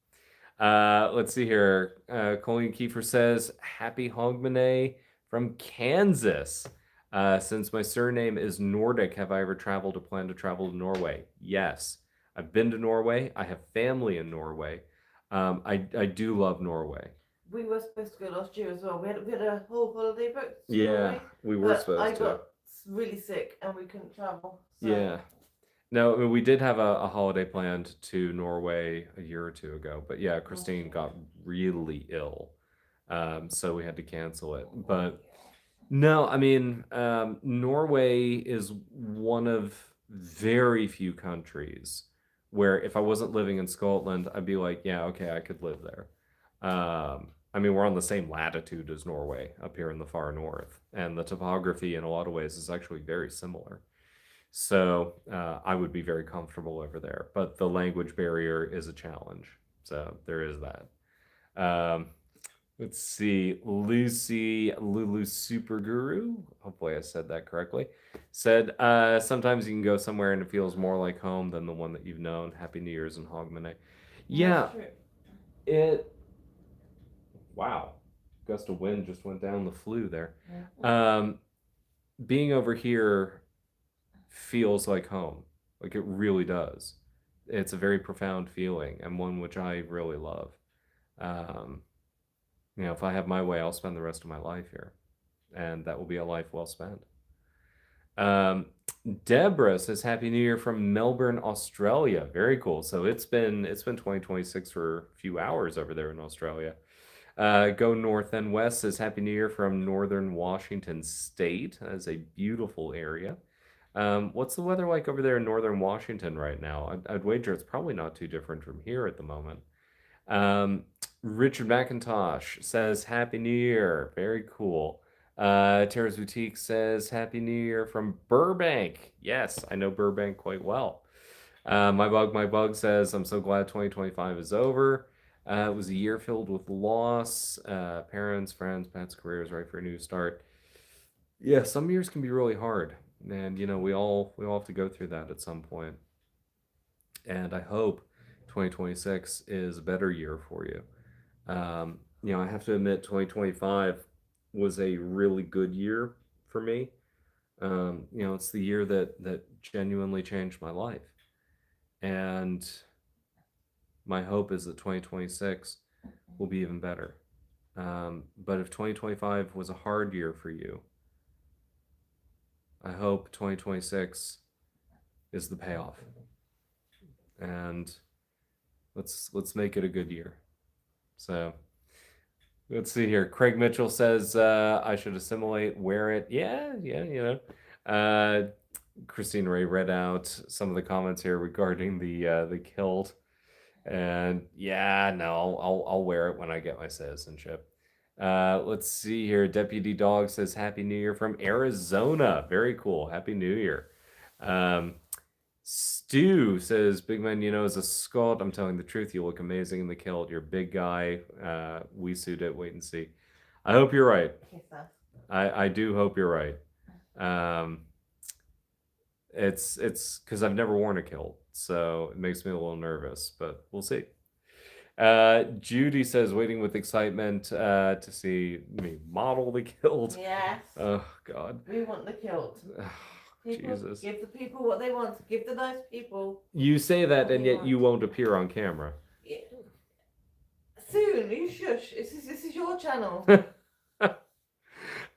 Let's see here. Colleen Kiefer says, "Happy Hogmanay from Kansas. Since my surname is Nordic, have I ever traveled or plan to travel to Norway? Yes, I've been to Norway. I have family in Norway. I do love Norway. We were supposed to go last year as well. We had a whole holiday booked to Yeah, Norway, we were but supposed I to. got really sick and we couldn't travel. So. Yeah. No, I mean, we did have a holiday planned to Norway a year or two ago, but yeah, Christine got really ill, so we had to cancel it. But no, I mean, Norway is one of very few countries where if I wasn't living in Scotland, I'd be like, yeah, okay, I could live there. I mean, we're on the same latitude as Norway up here in the far north, and the topography in a lot of ways is actually very similar. So I would be very comfortable over there, but the language barrier is a challenge. So there is that. Let's see. Lucy Lulu Super Guru, hopefully I said that correctly, said, sometimes you can go somewhere and it feels more like home than the one that you've known. Happy New Year's in Hogmanay. Yeah, wow. Gust of wind just went down the flue there. Being over here feels like home. Like it really does. It's a very profound feeling and one which I really love. If I have my way, I'll spend the rest of my life here, and that will be a life well spent. Deborah says, "Happy New Year from Melbourne, Australia." Very cool. So it's been 2026 for a few hours over there in Australia. Go North and West says, "Happy New Year from Northern Washington State." That is a beautiful area. What's the weather like over there in Northern Washington right now? I'd wager it's probably not too different from here at the moment. Richard McIntosh says, "Happy New Year." Very cool. Tara's Boutique says, "Happy New Year from Burbank." Yes, I know Burbank quite well. My Bug says, "I'm so glad 2025 is over. It was a year filled with loss, parents, friends, pets, careers, right for a new start." Yeah, some years can be really hard, and we all have to go through that at some point. And I hope 2026 is a better year for you. I have to admit 2025 was a really good year for me. It's the year that genuinely changed my life. And my hope is that 2026 will be even better. But if 2025 was a hard year for you, I hope 2026 is the payoff. And let's make it a good year. So let's see here. Craig Mitchell says, I should assimilate, wear it. Yeah. Christine Ray read out some of the comments here regarding the kilt. And yeah, no, I'll wear it when I get my citizenship. Let's see here. Deputy Dog says, "Happy New Year from Arizona." Very cool. Happy New Year. Stu says, "Big man, as a Scot, I'm telling the truth. You look amazing in the kilt. You're a big guy. We suit it. Wait and see." I hope you're right. Okay, sir. I do hope you're right. It's because I've never worn a kilt, so it makes me a little nervous, but we'll see. Judy says, waiting with excitement to see me model the kilt. Yes. Oh God. We want the kilt. People, Jesus. give the people what they want. Give the nice people. You say that, what and they yet want. you won't appear on camera. Yeah. Soon, you shush. This is your channel.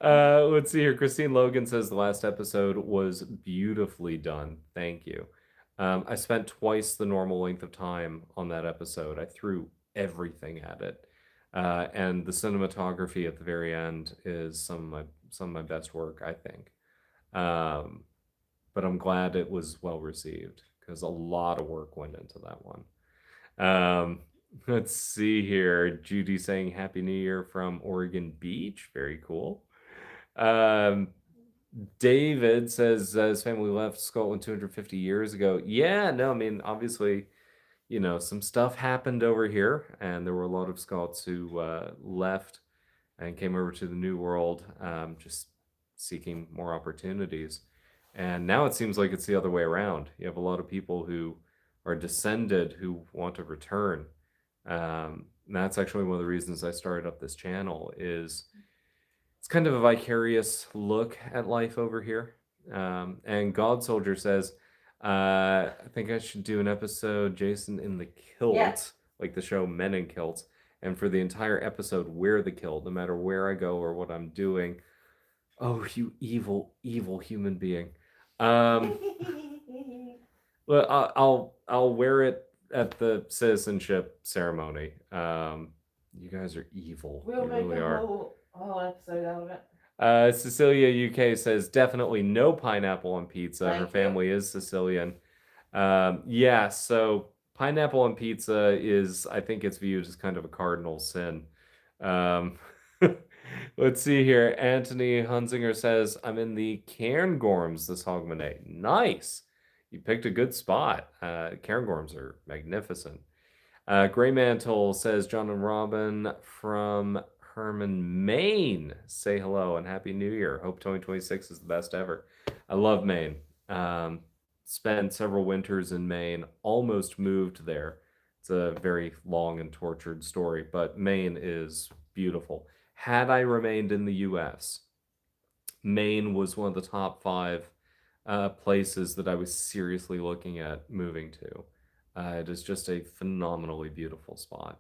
Let's see here. Christine Logan says the last episode was beautifully done. Thank you. I spent twice the normal length of time on that episode. I threw everything at it. And the cinematography at the very end is some of my best work, I think. But I'm glad it was well received because a lot of work went into that one. Let's see here. Judy saying Happy New Year from Oregon Beach. Very cool. David says his family left Scotland 250 years ago. Yeah, no, I mean, obviously, some stuff happened over here, and there were a lot of Scots who left and came over to the New World, just seeking more opportunities. And now it seems like it's the other way around. You have a lot of people who are descended who want to return. And that's actually one of the reasons I started up this channel is it's kind of a vicarious look at life over here. And God Soldier says, I think I should do an episode, Jason in the kilt, Yes. like the show Men in Kilts. And for the entire episode, wear the kilt, no matter where I go or what I'm doing. Oh, you evil, evil human being. Well, I'll wear it at the citizenship ceremony. You guys are evil. We'll you make really a are. whole episode out of it. Cecilia UK says definitely no pineapple on pizza. Thank Her you. family is Sicilian. Yeah, so pineapple on pizza is, I think it's viewed as kind of a cardinal sin. Let's see here. Anthony Hunzinger says, I'm in the Cairngorms this Hogmanay. Nice. You picked a good spot. Cairngorms are magnificent. Gray Mantle says, John and Robin from Herman, Maine. Say hello and Happy New Year. Hope 2026 is the best ever. I love Maine. Spent several winters in Maine. Almost moved there. It's a very long and tortured story, but Maine is beautiful. Had I remained in the U.S., Maine was one of the top 5 places that I was seriously looking at moving to. It is just a phenomenally beautiful spot.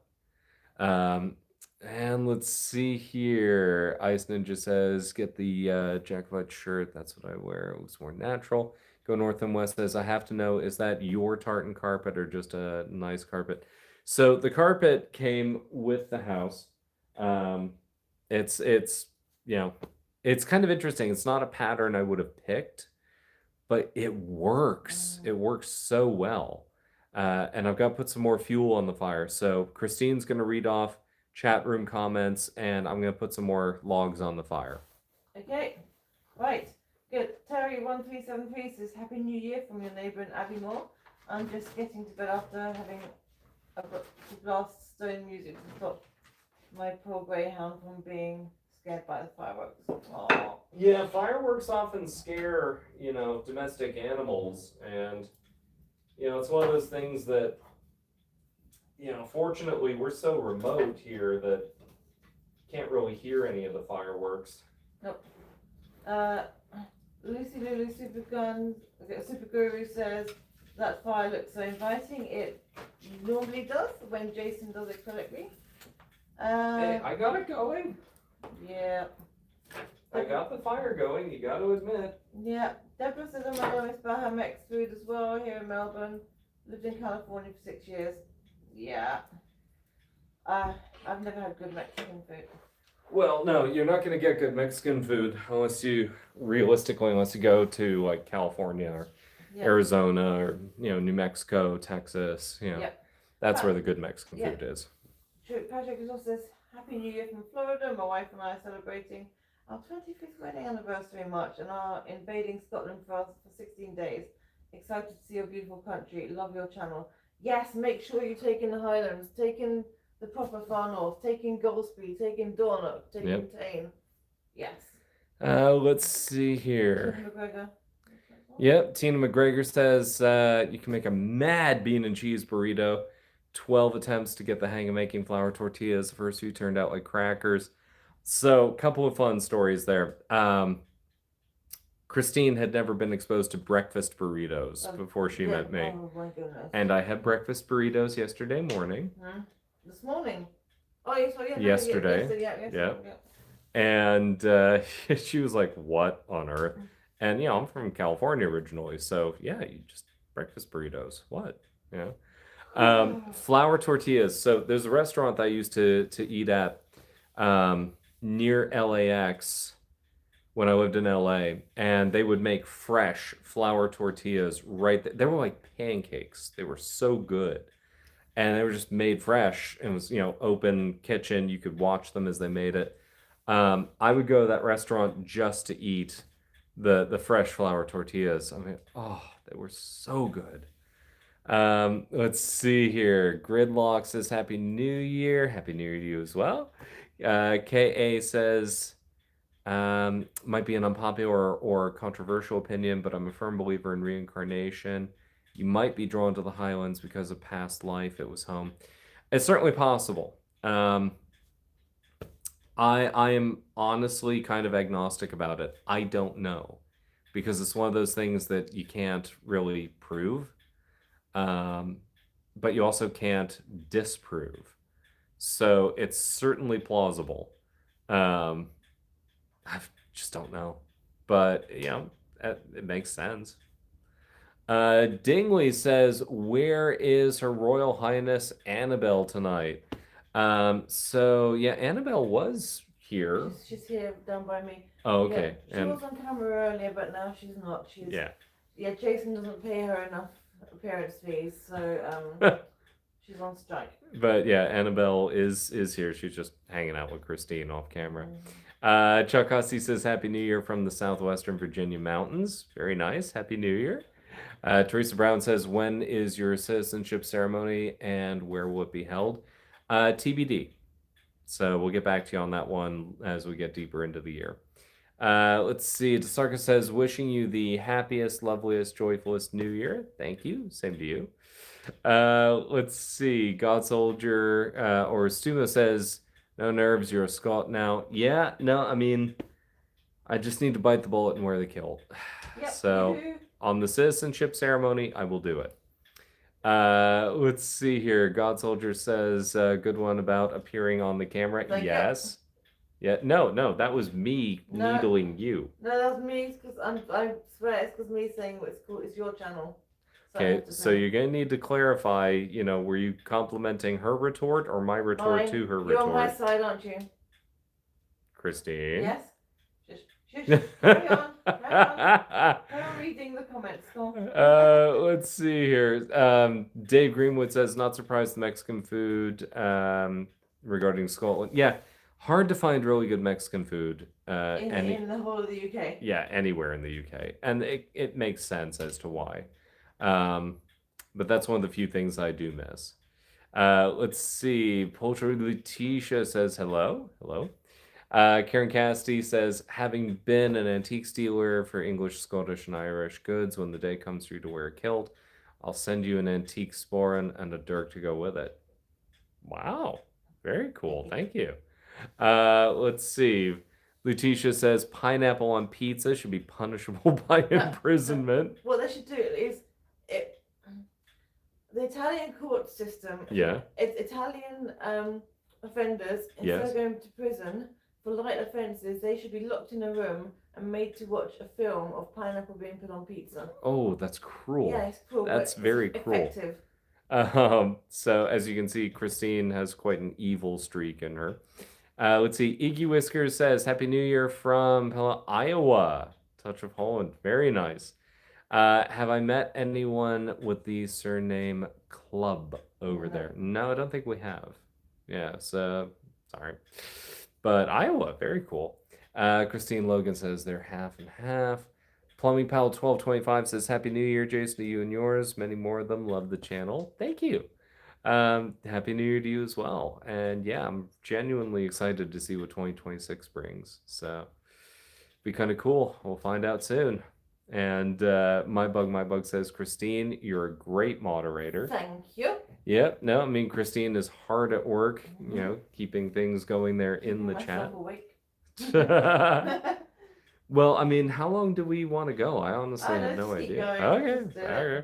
And let's see here. Ice Ninja says, get the Jacobite shirt. That's what I wear. It looks more natural. Go North and West says, I have to know, is that your tartan carpet or just a nice carpet? So the carpet came with the house. It's it's kind of interesting. It's not a pattern I would have picked, but it works. It works so well. And I've got to put some more fuel on the fire. So Christine's going to read off chat room comments, and I'm going to put some more logs on the fire. Okay, right, good. Terry1373 says, Happy New Year from your neighbour in Abbymore. I'm just getting to bed after having a blast stone music to stop my poor greyhound from being scared by the fireworks. Aww. Yeah, fireworks often scare, domestic animals, and, it's one of those things that, fortunately we're so remote here that you can't really hear any of the fireworks. Nope. Lucy Lulu Super Guru says, that fire looks so inviting. It normally does when Jason does it correctly. Hey, I got it going. Yeah. I got the fire going, you got to admit. Yeah. Deborah says, I'm always about her Mex food as well here in Melbourne. Lived in California for 6 years. Yeah. I've never had good Mexican food. Well, no, you're not going to get good Mexican food unless you go to like California or Arizona or New Mexico, Texas. That's where the good Mexican food is. Patrick also says, Happy New Year from Florida. My wife and I are celebrating our 25th wedding anniversary in March and are invading Scotland for 16 days. Excited to see your beautiful country. Love your channel. Yes, make sure you take in the Highlands, take in the proper far north, take in Golspie, take in Dornoch, take in Tane. Yes. Let's see here. Tina McGregor. Yep, Tina McGregor says you can make a mad bean and cheese burrito. 12 attempts to get the hang of making flour tortillas. The first few turned out like crackers. So, a couple of fun stories there. Christine had never been exposed to breakfast burritos before she met me. Oh my goodness. And I had breakfast burritos yesterday morning. This morning. Oh, yes, yeah. Yesterday. Yeah. And she was like, "What on earth?" And I'm from California originally, so yeah, you just breakfast burritos. What? Flour tortillas. So there's a restaurant that I used to eat at near LAX when I lived in LA, and they would make fresh flour tortillas right there. They were like pancakes. They were so good. And they were just made fresh. It was, open kitchen. You could watch them as they made it. I would go to that restaurant just to eat the fresh flour tortillas. I mean, oh, they were so good. Let's see here. Gridlock says Happy New Year. Happy New Year to you as well. KA says, might be an unpopular or controversial opinion, but I'm a firm believer in reincarnation. You might be drawn to the Highlands because of past life. It was home. It's certainly possible. I am honestly kind of agnostic about it. I don't know, because it's one of those things that you can't really prove, but you also can't disprove. So it's certainly plausible. I just don't know, but it makes sense. Dingley says, "Where is Her Royal Highness Annabelle tonight?" So yeah, Annabelle was here. She's here down by me. Oh, okay. She was on camera earlier, but now she's not. Yeah, Jason doesn't pay her enough appearance fees, so she's on strike. But yeah, Annabelle is here. She's just hanging out with Christine off camera. Chuck Hussey says, "Happy New Year from the southwestern Virginia mountains." Very nice. Happy New Year. Teresa Brown says, "When is your citizenship ceremony and where will it be held?" TBD. So we'll get back to you on that one as we get deeper into the year. Let's see. Desarka says, "Wishing you the happiest, loveliest, joyfulest New Year." Thank you. Same to you. Let's see. God Soldier or Stuma says, "No nerves. You're a Scot now." Yeah. No. I mean, I just need to bite the bullet and wear the kilt. Yep, so on the citizenship ceremony, I will do it. Let's see here. God Soldier says, "Good one about appearing on the camera." Yes. Yeah. No. That was me needling you. No, that was me because I swear it's because me saying it's cool. It's your channel. Okay, so you're gonna need to clarify. Were you complimenting her retort or my retort to her retort? You're on my side, aren't you, Christine? Yes. Just carry on. Carry on reading the comments. Let's see here. Dave Greenwood says, "Not surprised the Mexican food regarding Scotland." Yeah, hard to find really good Mexican food in the whole of the UK. Yeah, anywhere in the UK, and it makes sense as to why. But that's one of the few things I do miss. Let's see. Poultry Letitia says hello. Karen Cassidy says, "Having been an antique dealer for English, Scottish, and Irish goods, when the day comes for you to wear a kilt, I'll send you an antique sporran and a dirk to go with it." Wow. Very cool. Thank you. Let's see. Letitia says, "Pineapple on pizza should be punishable by imprisonment." What they should do is the Italian court system. Yeah. It's Italian offenders, instead of going to prison for light offences, they should be locked in a room and made to watch a film of pineapple being put on pizza. Oh, that's cruel. Yeah, it's cruel. That's very cruel. Effective. So as you can see, Christine has quite an evil streak in her. Let's see. Iggy Whiskers says, "Happy New Year from Iowa. Touch of Holland." Very nice. Have I met anyone with the surname Club over there? No, I don't think we have. Yeah, so sorry. But Iowa, very cool. Christine Logan says they're half and half. Plumbing Pal 1225 says, "Happy New Year, Jason, to you and yours. Many more of them. Love the channel." Thank you. Happy New Year to you as well. And yeah, I'm genuinely excited to see what 2026 brings. So Be kind of cool. We'll find out soon. And my bug says, Christine, you're a great moderator. Thank you. Yep. No, I mean Christine is hard at work, keeping things going there in the chat. Well, I mean, how long do we want to go? I honestly have no idea. Okay.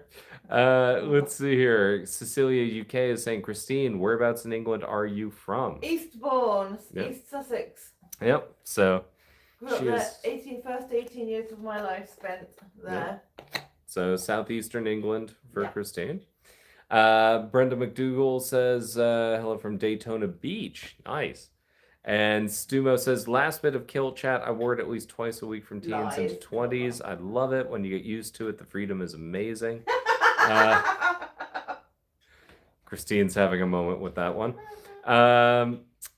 Let's see here. Cecilia UK is saying, Christine, whereabouts in England are you from? Eastbourne, East Sussex. Yep. So grew up there. First 18 years of my life spent there. Yep. So southeastern England for Christine. Brenda McDougall says, hello from Daytona Beach. Nice. And Stumo says, last bit of kill chat. I wore it at least twice a week from teens into 20s. I love it. When you get used to it, the freedom is amazing. Christine's having a moment with that one.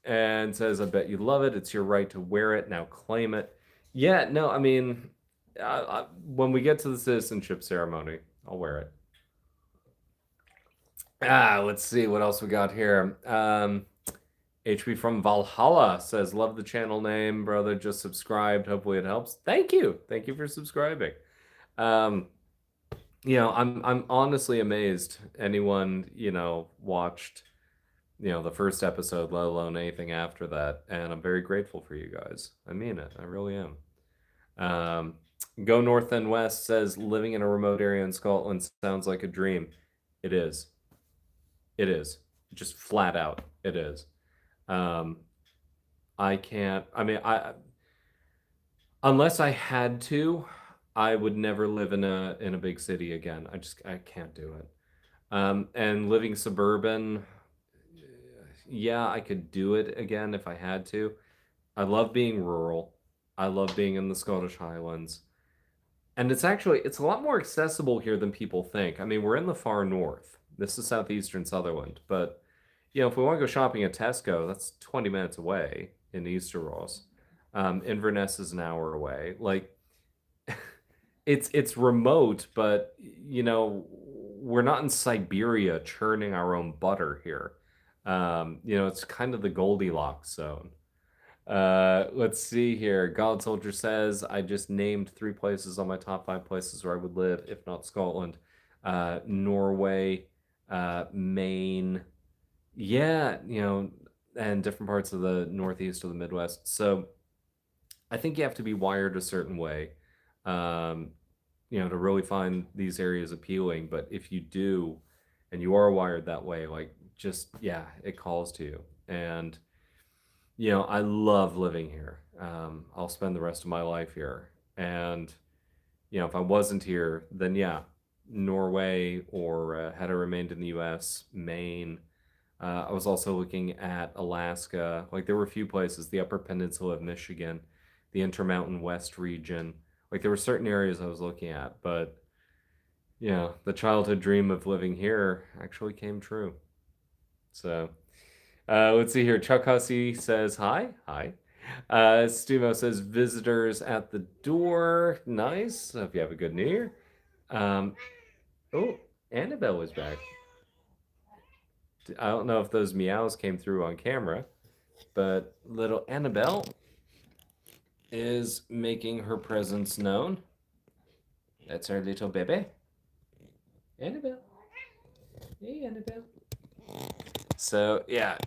And says, I bet you love it. It's your right to wear it. Now claim it. Yeah, no, I mean, when we get to the citizenship ceremony, I'll wear it. Let's see what else we got here. HB from Valhalla says, love the channel name, brother. Just subscribed. Hopefully it helps. Thank you. Thank you for subscribing. I'm honestly amazed anyone, watched, the first episode, let alone anything after that. And I'm very grateful for you guys. I mean it. I really am. Go North and West says, living in a remote area in Scotland sounds like a dream. It is. It is. Just flat out. It is. Unless I had to, I would never live in a big city again. I can't do it. And living suburban, I could do it again if I had to. I love being rural. I love being in the Scottish Highlands. And it's a lot more accessible here than people think. I mean, we're in the far north. This is southeastern Sutherland, but if we want to go shopping at Tesco, that's 20 minutes away in Easter Ross. Inverness is an hour away. Like, it's remote, but we're not in Siberia churning our own butter here. It's kind of the Goldilocks zone. Let's see here. God Soldier says, I just named 3 places on my top 5 places where I would live, if not Scotland. Norway, Maine. And different parts of the Northeast or the Midwest. So I think you have to be wired a certain way, to really find these areas appealing. But if you do, and you are wired that way, it calls to you. And, I love living here. I'll spend the rest of my life here. And, if I wasn't here, then Norway, or had I remained in the US, Maine. I was also looking at Alaska. Like, there were a few places, the Upper Peninsula of Michigan, the Intermountain West region. Like, there were certain areas I was looking at, but the childhood dream of living here actually came true. So, let's see here. Chuck Hussey says, hi. Stumo says, visitors at the door. Nice. Hope you have a good New Year. Annabelle was back. I don't know if those meows came through on camera, but little Annabelle is making her presence known. That's our little baby. Annabelle. Hey, Annabelle. So,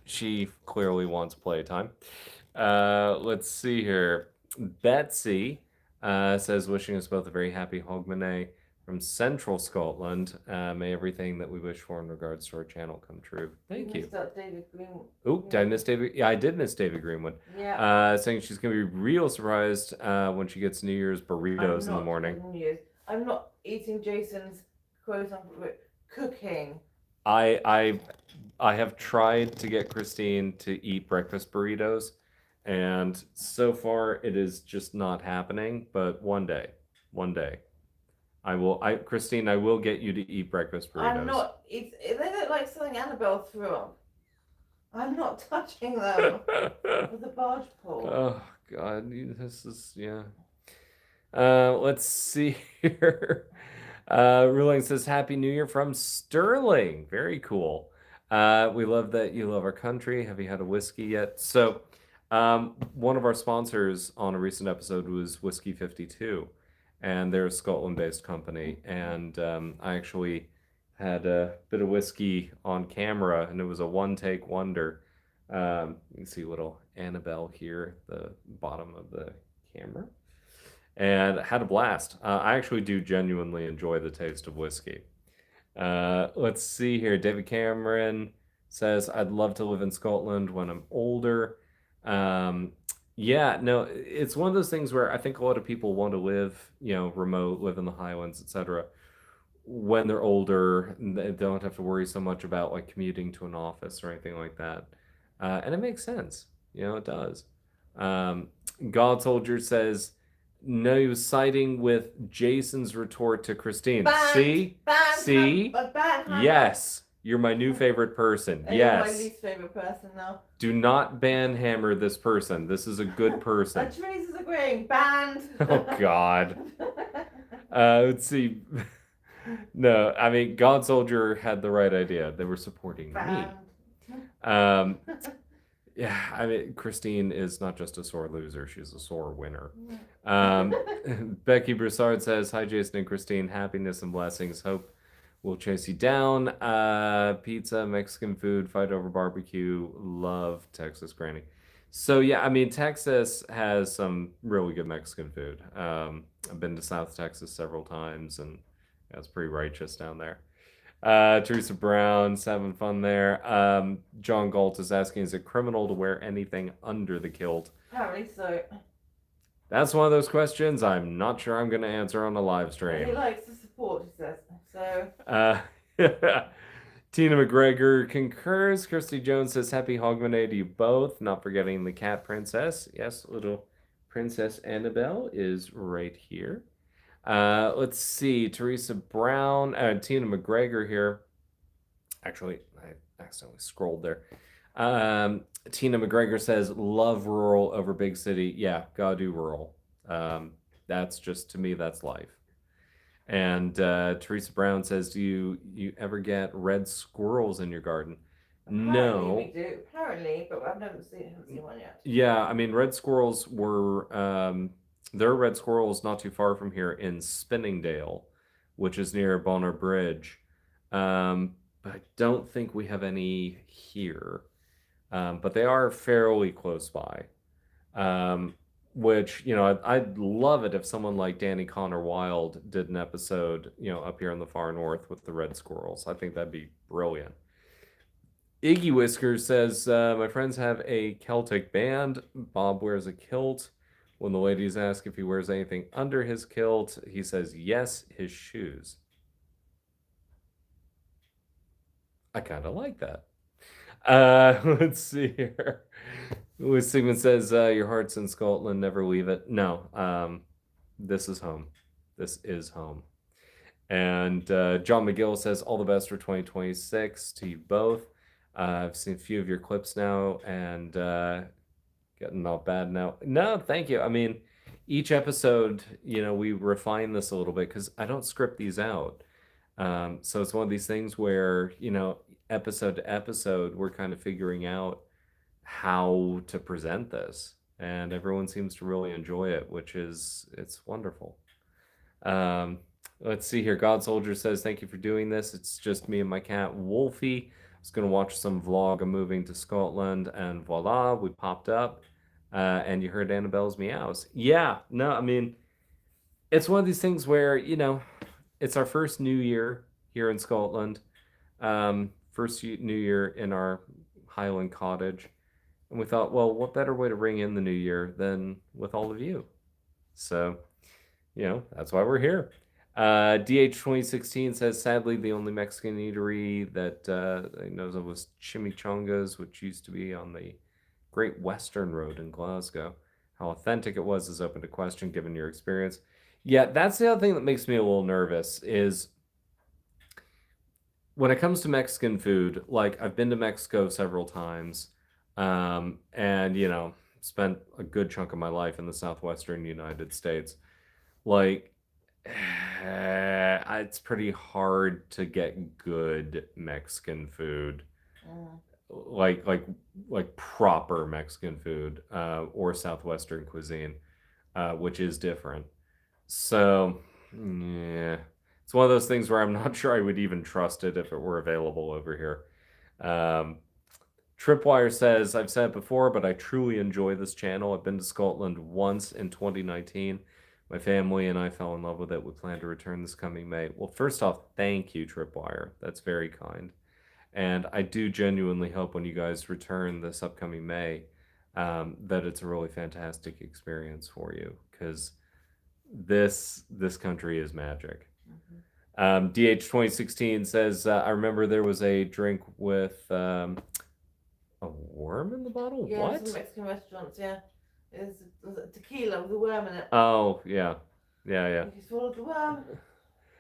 she clearly wants playtime. Let's see here. Betsy says, wishing us both a very happy Hogmanay from Central Scotland. May everything that we wish for in regards to our channel come true. Thank you. David Greenwood. Oh, did I miss David? Yeah, I did miss David Greenwood. Yeah. Saying she's going to be real surprised when she gets New Year's burritos in the morning. I'm not eating Jason's quote-unquote cooking. I have tried to get Christine to eat breakfast burritos, and so far it is just not happening. But one day. Christine, I will get you to eat breakfast burritos. I'm not. They look like something Annabelle threw up. I'm not touching them with a barge pole. Oh God, this is let's see here. Ruling says, Happy New Year from Sterling. Very cool. We love that you love our country. Have you had a whiskey yet? So, One of our sponsors on a recent episode was Whiskey 52, and they're a Scotland-based company. And I actually had a bit of whiskey on camera, and it was a one-take wonder. You can see little Annabelle here, the bottom of the camera, and had a blast. I actually do genuinely enjoy the taste of whiskey. Let's see here. David Cameron says, I'd love to live in Scotland when I'm older. Yeah, no, it's one of those things where I think a lot of people want to live, remote, live in the Highlands, etc. when they're older, and they don't have to worry so much about like commuting to an office or anything like that. And it makes sense. It does. Um, God Soldier says, no, he was siding with Jason's retort to Christine. See? Yes. You're my new favorite person. And yes. You're my least favorite person now. Do not banhammer this person. This is a good person. Teresa's agreeing. Banned. Oh, God. Let's see. No, I mean, God Soldier had the right idea. They were supporting me. Yeah, I mean, Christine is not just a sore loser, she's a sore winner. Becky Broussard says, hi, Jason and Christine. Happiness and blessings. Hope we'll chase you down. Pizza, Mexican food, fight over barbecue. Love Texas Granny. So, yeah, I mean, Texas has some really good Mexican food. I've been to South Texas several times, and it's pretty righteous down there. Teresa Brown's having fun there. John Galt is asking, is it criminal to wear anything under the kilt? Apparently so. That's one of those questions I'm not sure I'm going to answer on a live stream. He likes to support, he says. So. Tina McGregor concurs. Kirsty Jones says, happy Hogmanay to you both. Not forgetting the cat princess. Yes, little Princess Annabelle is right here. Let's see. Teresa Brown, Tina McGregor here. Actually, I accidentally scrolled there. Tina McGregor says, love rural over big city. Yeah, gotta do rural. That's just, to me, that's life. And Teresa Brown says, do you ever get red squirrels in your garden? No. We do, apparently, but I've never seen one yet. Yeah, I mean, red squirrels were... there are red squirrels not too far from here in Spinningdale, which is near Bonner Bridge. But I don't think we have any here. But they are fairly close by. Which, I'd love it if someone like Danny Connor Wild did an episode, up here in the far north with the red squirrels. I think that'd be brilliant. Iggy Whiskers says, my friends have a Celtic band. Bob wears a kilt. When the ladies ask if he wears anything under his kilt, he says, yes, his shoes. I kind of like that. Let's see here. Louis Sigmund says, your heart's in Scotland, never leave it. No, this is home. This is home. And John McGill says, all the best for 2026 to you both. I've seen a few of your clips now, and getting not bad now. No, thank you. I mean, each episode, we refine this a little bit because I don't script these out. So it's one of these things where, episode to episode, we're kind of figuring out how to present this. And everyone seems to really enjoy it, it's wonderful. Let's see here. God Soldier says, thank you for doing this. It's just me and my cat, Wolfie. I was going to watch some vlog of moving to Scotland, and voila, we popped up. And you heard Annabelle's meows. Yeah, no, I mean, it's one of these things where, it's our first new year here in Scotland. First new year in our Highland cottage. And we thought, well, what better way to ring in the new year than with all of you? So, that's why we're here. DH 2016 says, sadly, the only Mexican eatery that I know of was Chimichangas, which used to be on the Great Western Road in Glasgow. How authentic it was is open to question given your experience. Yeah, that's the other thing that makes me a little nervous is when it comes to Mexican food, like I've been to Mexico several times, and spent a good chunk of my life in the southwestern United States. Like, it's pretty hard to get good Mexican food. like proper Mexican food, or Southwestern cuisine, which is different. So, yeah, it's one of those things where I'm not sure I would even trust it if it were available over here. Tripwire says, I've said it before, but I truly enjoy this channel. I've been to Scotland once in 2019. My family and I fell in love with it. We plan to return this coming May. Well, first off, thank you, Tripwire. That's very kind. And I do genuinely hope when you guys return this upcoming May, that it's a really fantastic experience for you, because this country is magic. DH 2016 says, I remember there was a drink with a worm in the bottle. Yeah, What? some Mexican restaurants. Yeah, was it tequila with a worm in it? Oh yeah. If you swallowed the worm,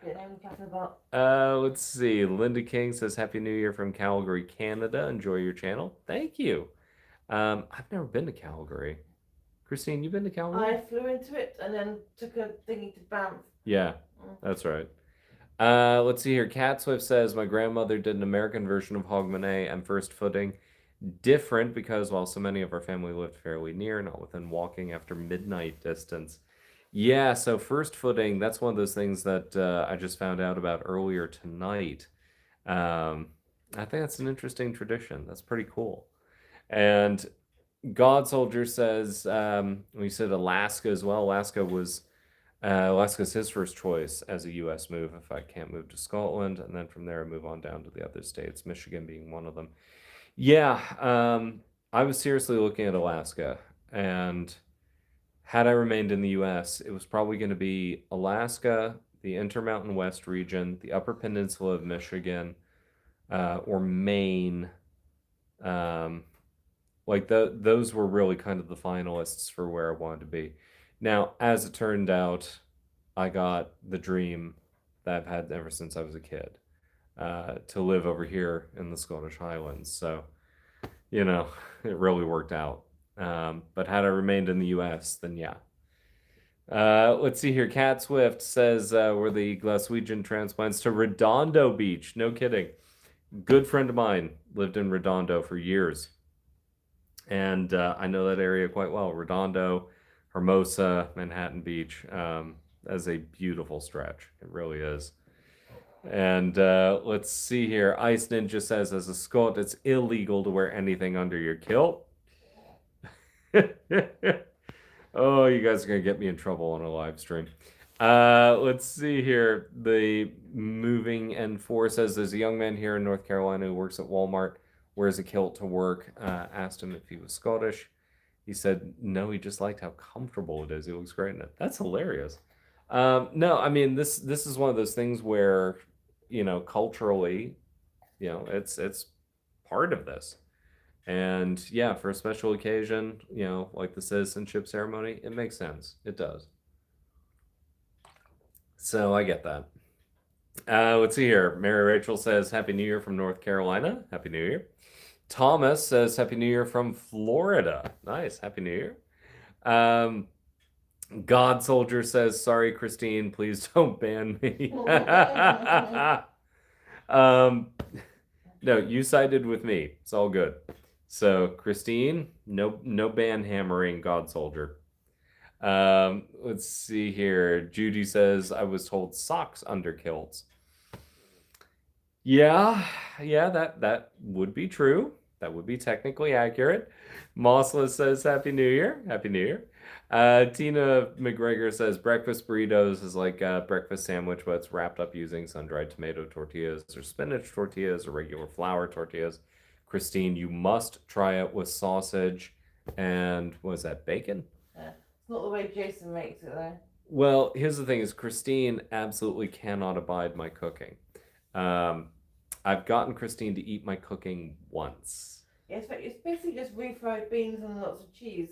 get him talking about. Let's see. Linda King says, Happy New Year from Calgary, Canada. Enjoy your channel. Thank you. I've never been to Calgary. Christine, you been to Calgary? I flew into it and then took a thingy to Banff. Yeah, that's right. Let's see here. Cat Swift says, my grandmother did an American version of Hogmanay and First Footing. Different because while so many of our family lived fairly near, not within walking after midnight distance. Yeah, so First Footing, that's one of those things that I just found out about earlier tonight. I think that's an interesting tradition. That's pretty cool. And God Soldier says, we said Alaska as well. Alaska's his first choice as a U.S. move if I can't move to Scotland, and then from there I move on down to the other states, Michigan being one of them. Yeah, I was seriously looking at Alaska, and had I remained in the U.S., it was probably going to be Alaska, the Intermountain West region, the Upper Peninsula of Michigan, or Maine. Those were really kind of the finalists for where I wanted to be. Now, as it turned out, I got the dream that I've had ever since I was a kid, to live over here in the Scottish Highlands. So, it really worked out. But had I remained in the US, then yeah. Let's see here. Cat Swift says, were the Glaswegian transplants to Redondo Beach. No kidding. Good friend of mine lived in Redondo for years. And I know that area quite well. Redondo, Hermosa, Manhattan Beach. That's a beautiful stretch. It really is. And let's see here. Ice Ninja says, as a Scot, it's illegal to wear anything under your kilt. Oh, you guys are going to get me in trouble on a live stream. Let's see here. The Moving N4 says, there's a young man here in North Carolina who works at Walmart, wears a kilt to work. Asked him if he was Scottish. He said, no, he just liked how comfortable it is. He looks great in it. That's hilarious. No, I mean, this is one of those things where, culturally, it's part of this. And yeah, for a special occasion, like the citizenship ceremony, it makes sense. It does. So I get that. Let's see here. Mary Rachel says, Happy New Year from North Carolina. Happy New Year. Thomas says, Happy New Year from Florida. Nice. Happy New Year. God Soldier says, sorry, Christine, please don't ban me. No, you sided with me. It's all good. So, Christine, no ban hammering, God Soldier. Let's see here. Judy says, I was told socks under kilts. Yeah, that would be true. That would be technically accurate. Mossla says, Happy New Year. Happy New Year. Tina McGregor says, breakfast burritos is like a breakfast sandwich, but it's wrapped up using sun-dried tomato tortillas or spinach tortillas or regular flour tortillas. Christine, you must try it with sausage and, what is that, bacon? It's not the way Jason makes it, though. Well, here's the thing is Christine absolutely cannot abide my cooking. I've gotten Christine to eat my cooking once. Yeah, it's basically just refried beans and lots of cheese.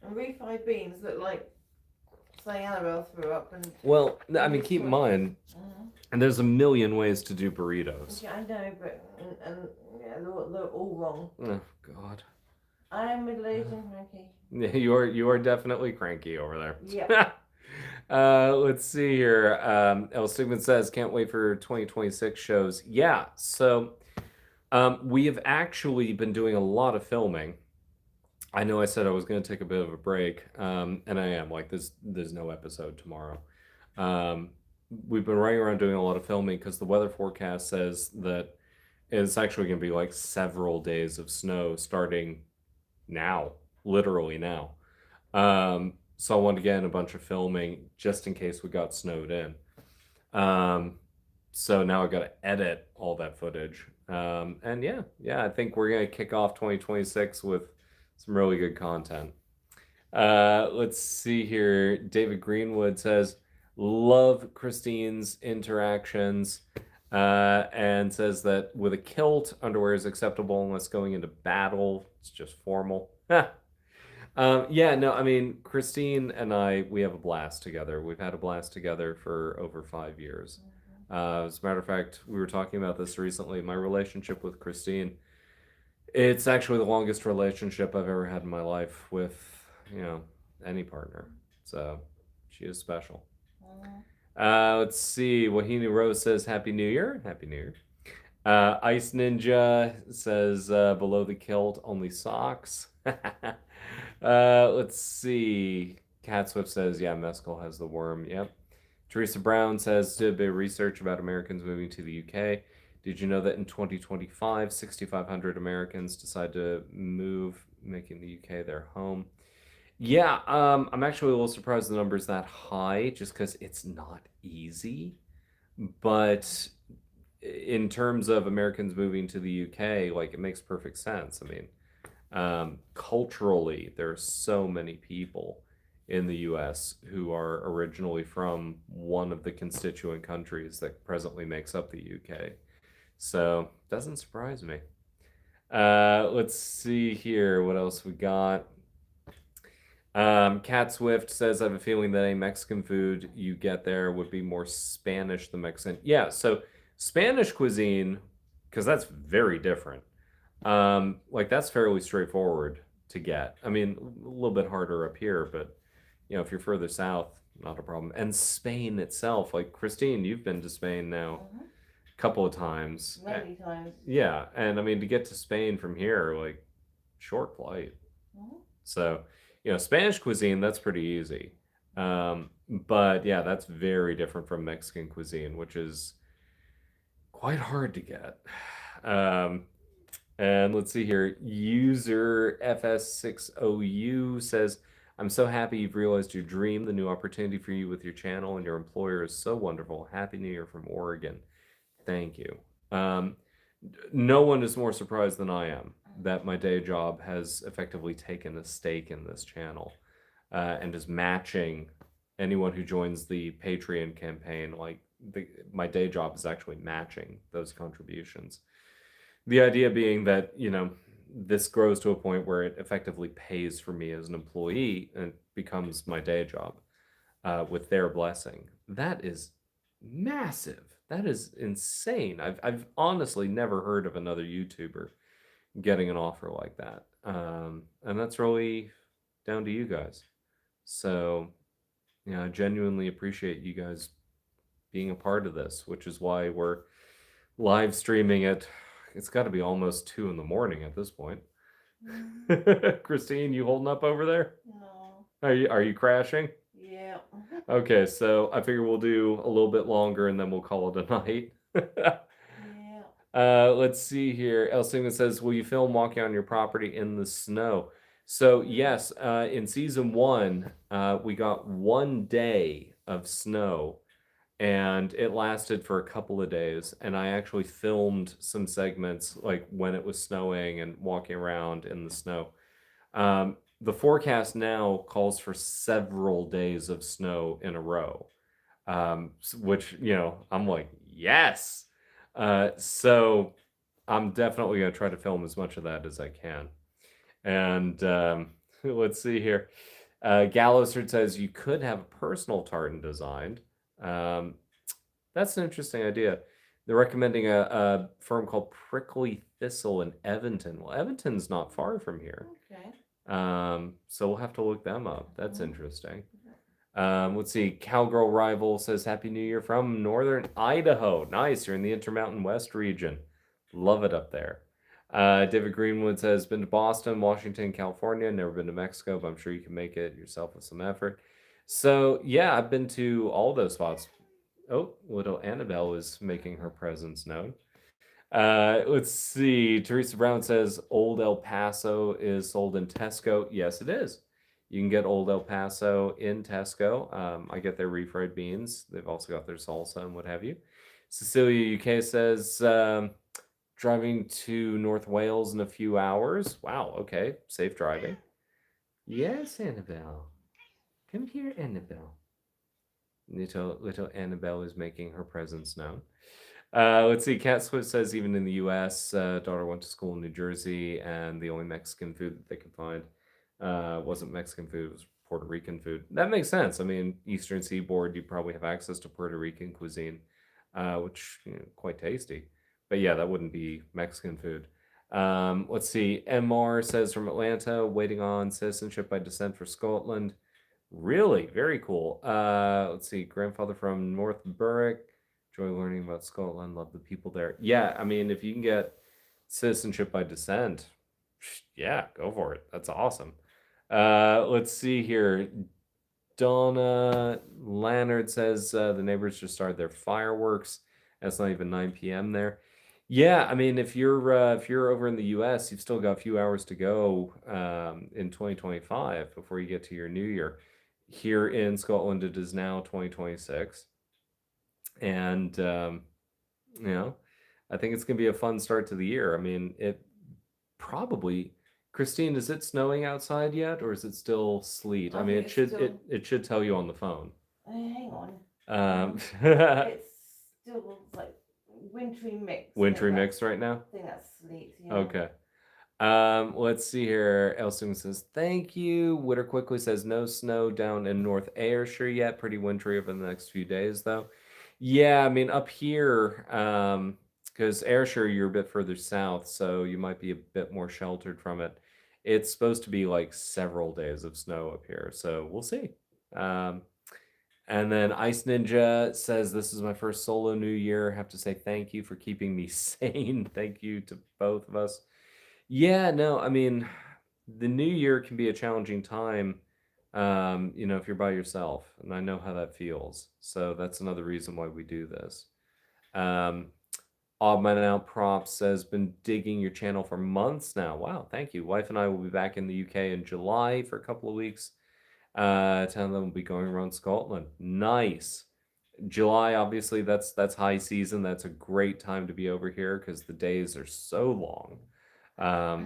And refried beans look like something Annabelle threw up. Well, I mean, keep in mind, and there's a million ways to do burritos. Yeah, I know, but yeah, they're all wrong. Oh God. I am middle-aged and cranky. Yeah, you are definitely cranky over there. Yeah. Let's see here. El Stigman says, can't wait for 2026 shows. Yeah, so We have actually been doing a lot of filming. I know I said I was going to take a bit of a break, and I am. Like, there's no episode tomorrow. Um, we've been running around doing a lot of filming because the weather forecast says that it's actually going to be like several days of snow starting now, literally now. So I wanted to get in a bunch of filming just in case we got snowed in. So now I got to edit all that footage. And yeah, I think we're gonna kick off 2026 with some really good content. Let's see here. David Greenwood says, "Love Christine's interactions." And says that with a kilt, underwear is acceptable unless going into battle. It's just formal. Yeah, no, I mean, Christine and we have a blast together. We've had a blast together for over 5 years. As a matter of fact, we were talking about this recently. My relationship with Christine, it's actually the longest relationship I've ever had in my life with, any partner. So she is special. Let's see. Wahini Rose says, Happy New Year. Happy New Year. Ice Ninja says, below the kilt, only socks. Let's see. Cat Swift says, yeah, Mescal has the worm. Yep. Teresa Brown says, did a bit of research about Americans moving to the UK. Did you know that in 2025, 6,500 Americans decide to move, making the UK their home? Yeah, I'm actually a little surprised the number's that high, just because it's not easy. But in terms of Americans moving to the UK, like, it makes perfect sense. I mean, culturally, there are so many people in the US who are originally from one of the constituent countries that presently makes up the UK. So, doesn't surprise me. Let's see here. What else we got? Cat Swift says, I have a feeling that any Mexican food you get there would be more Spanish than Mexican. Yeah, so Spanish cuisine, because that's very different. Like, that's fairly straightforward to get. I mean, a little bit harder up here, but if you're further south, not a problem. And Spain itself, like, Christine, you've been to Spain now a couple of times. Many times. Yeah, and I mean, to get to Spain from here, like, short flight. So, Spanish cuisine, that's pretty easy. But yeah, that's very different from Mexican cuisine, which is quite hard to get. And let's see here. User FS60U says, I'm so happy you've realized your dream, the new opportunity for you with your channel and your employer is so wonderful. Happy New Year from Oregon. Thank you. No one is more surprised than I am that my day job has effectively taken a stake in this channel and is matching anyone who joins the Patreon campaign. Like, my day job is actually matching those contributions. The idea being that, this grows to a point where it effectively pays for me as an employee and becomes my day job with their blessing. That is massive. That is insane. I've honestly never heard of another YouTuber getting an offer like that. And that's really down to you guys. So, I genuinely appreciate you guys being a part of this, which is why we're live streaming it. It's got to be almost 2 a.m. at this point. Christine, you holding up over there? No. Are you crashing? Yeah. Okay, so I figure we'll do a little bit longer and then we'll call it a night. Yeah. Let's see here. Elsingman says, will you film walking on your property in the snow? So yes, in season 1, we got 1 day of snow and it lasted for a couple of days. And I actually filmed some segments like when it was snowing and walking around in the snow. The forecast now calls for several days of snow in a row, which, I'm like, yes. So I'm definitely going to try to film as much of that as I can. And let's see here. Gallowsard says you could have a personal tartan designed. That's an interesting idea. They're recommending a firm called Prickly Thistle in Evanton. Well, Evanton's not far from here. Okay. So we'll have to look them up. That's interesting. Let's see. Cowgirl Rival says Happy New Year from Northern Idaho. Nice. You're in the Intermountain West region. Love it up there. David Greenwood says, been to Boston, Washington, California, never been to Mexico, but I'm sure you can make it yourself with some effort. So, yeah, I've been to all those spots. Oh, little Annabelle is making her presence known. Let's see. Teresa Brown says, Old El Paso is sold in Tesco. Yes, it is. You can get Old El Paso in Tesco. I get their refried beans. They've also got their salsa and what have you. Cecilia UK says, driving to North Wales in a few hours. Wow, okay. Safe driving. Yes, Annabelle. Come here, Annabelle. Little Annabelle is making her presence known. Let's see. Cat Swift says even in the U.S., daughter went to school in New Jersey, and the only Mexican food that they could find wasn't Mexican food; it was Puerto Rican food. That makes sense. I mean, Eastern Seaboard, you probably have access to Puerto Rican cuisine, which quite tasty. But yeah, that wouldn't be Mexican food. Let's see. MR says from Atlanta, waiting on citizenship by descent for Scotland. Really, very cool. Let's see. Grandfather from North Berwick. Enjoy learning about Scotland. Love the people there. Yeah, I mean, if you can get citizenship by descent, yeah, go for it. That's awesome. Let's see here. Donna Lannard says the neighbors just started their fireworks. It's not even 9 p.m. there. Yeah, I mean, if you're over in the U.S., you've still got a few hours to go in 2025 before you get to your new year. Here in Scotland, it is now 2026, and you know, I think it's gonna be a fun start to the year. I mean, it probably. Christine, is it snowing outside yet, or is it still sleet? I mean, think it it's should still. it should tell you on the phone. Hang on. It's It's still like wintry mix. wintry mix right now. I think that's sleet. Yeah. Okay. Let's see here. Elston says, thank you. Witter quickly says, no snow down in North Ayrshire yet. Pretty wintry over the next few days, though. Yeah, I mean, up here, because Ayrshire, you're a bit further south, so you might be a bit more sheltered from it. It's supposed to be like several days of snow up here, so we'll see. And then Ice Ninja says, this is my first solo New Year. Have to say thank you for keeping me sane. Thank you to both of us. Yeah, no, I mean, the new year can be a challenging time, if you're by yourself, and I know how that feels. So that's another reason why we do this. Um, Oddman Out Props says, been digging your channel for months now. Wow, thank you. Wife and I will be back in the UK in July for a couple of weeks. 10 of them will be going around Scotland. Nice. July, obviously, that's high season. That's a great time to be over here because the days are so long.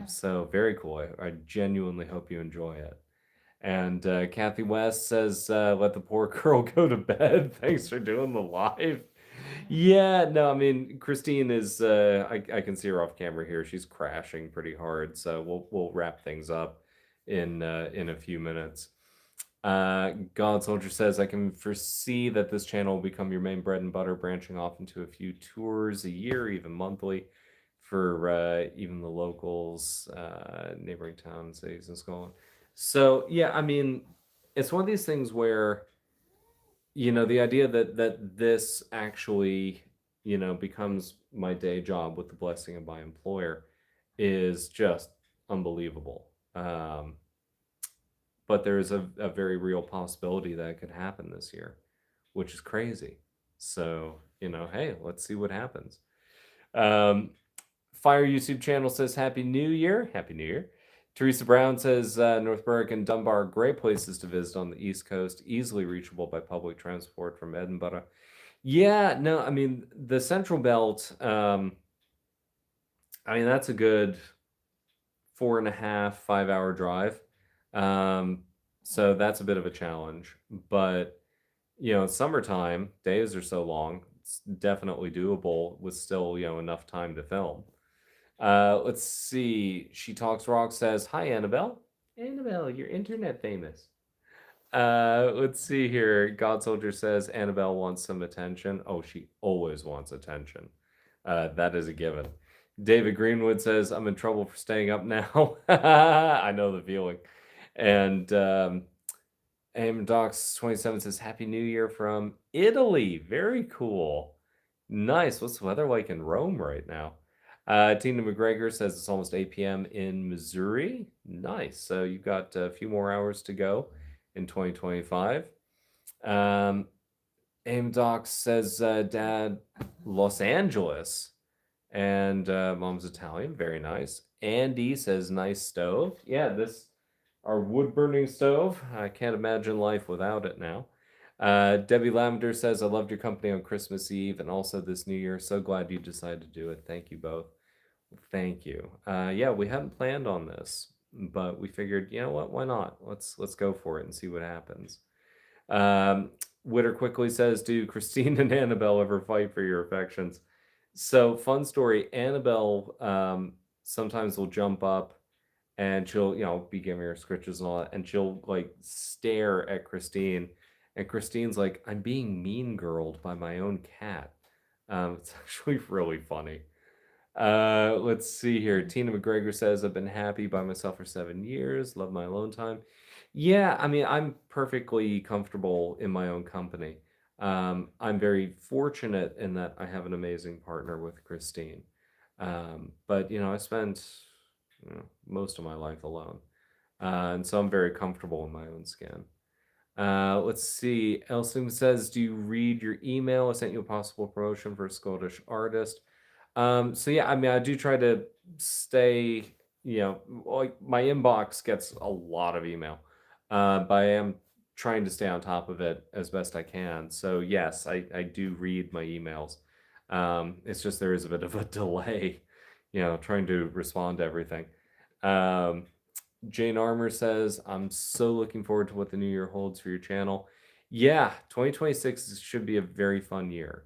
So very cool. I genuinely hope you enjoy it. And Kathy West says, let the poor girl go to bed. Thanks for doing the live. Yeah, no, I mean, Christine is, I can see her off camera here. She's crashing pretty hard. So we'll wrap things up in a few minutes. God Soldier says, I can foresee that this channel will become your main bread and butter, branching off into a few tours a year, even monthly, for even the locals, neighboring towns, cities, and Scotland. So yeah, I mean, it's one of these things where, the idea that this actually, becomes my day job with the blessing of my employer is just unbelievable. But there is a very real possibility that it could happen this year, which is crazy. So, hey, let's see what happens. Fire YouTube channel says Happy New Year. Happy New Year. Teresa Brown says North Berwick and Dunbar, great places to visit on the East Coast, easily reachable by public transport from Edinburgh. Yeah, no, I mean, the Central Belt, that's a good 4.5, 5 hour drive. So that's a bit of a challenge, but summertime days are so long, it's definitely doable with still, enough time to film. Let's see. She Talks Rock says, hi, Annabelle. Annabelle, you're internet famous. Let's see here. God Soldier says, Annabelle wants some attention. Oh, she always wants attention. That is a given. David Greenwood says, I'm in trouble for staying up now. I know the feeling. And Docs27 says, Happy New Year from Italy. Very cool. Nice. What's the weather like in Rome right now? Tina McGregor says it's almost 8 p.m. in Missouri. Nice. So you've got a few more hours to go in 2025. Aim Doc says, Dad, Los Angeles. And Mom's Italian. Very nice. Andy says, nice stove. Yeah, our wood burning stove. I can't imagine life without it now. Debbie Lavender says, I loved your company on Christmas Eve and also this New Year. So glad you decided to do it. Thank you both. Thank you. Yeah, we hadn't planned on this, but we figured, you know what? Why not? Let's go for it and see what happens. Witter quickly says, do Christine and Annabelle ever fight for your affections? So, fun story. Annabelle sometimes will jump up and she'll, be giving her scritches and all that, and she'll like stare at Christine, and Christine's like, I'm being mean girled by my own cat. It's actually really funny. Let's see here. Tina McGregor says, I've been happy by myself for 7 years. Love my alone time. Yeah, I mean, I'm perfectly comfortable in my own company. I'm very fortunate in that I have an amazing partner with Christine. But I spent most of my life alone. And so I'm very comfortable in my own skin. Let's see. Elsing says, do you read your email? I sent you a possible promotion for a Scottish artist. So yeah, I mean, I do try to stay, like my inbox gets a lot of email, but I am trying to stay on top of it as best I can. So yes, I do read my emails. It's just there is a bit of a delay, trying to respond to everything. Jane Armour says, I'm so looking forward to what the new year holds for your channel. Yeah, 2026 should be a very fun year.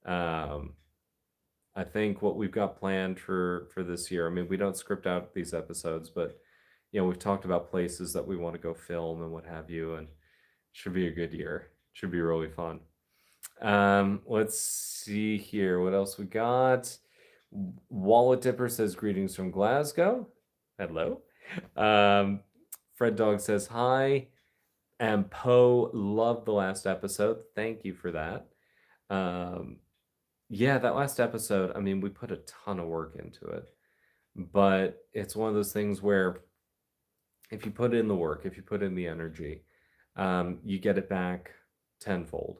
I think what we've got planned for this year, I mean, we don't script out these episodes, but we've talked about places that we want to go film and what have you, and it should be a good year. Should be really fun. Let's see here. What else we got? Wallet Dipper says greetings from Glasgow. Hello. Fred Dog says hi. And Poe loved the last episode. Thank you for that. Yeah, that last episode, I mean, we put a ton of work into it. But it's one of those things where if you put in the work, if you put in the energy, you get it back tenfold.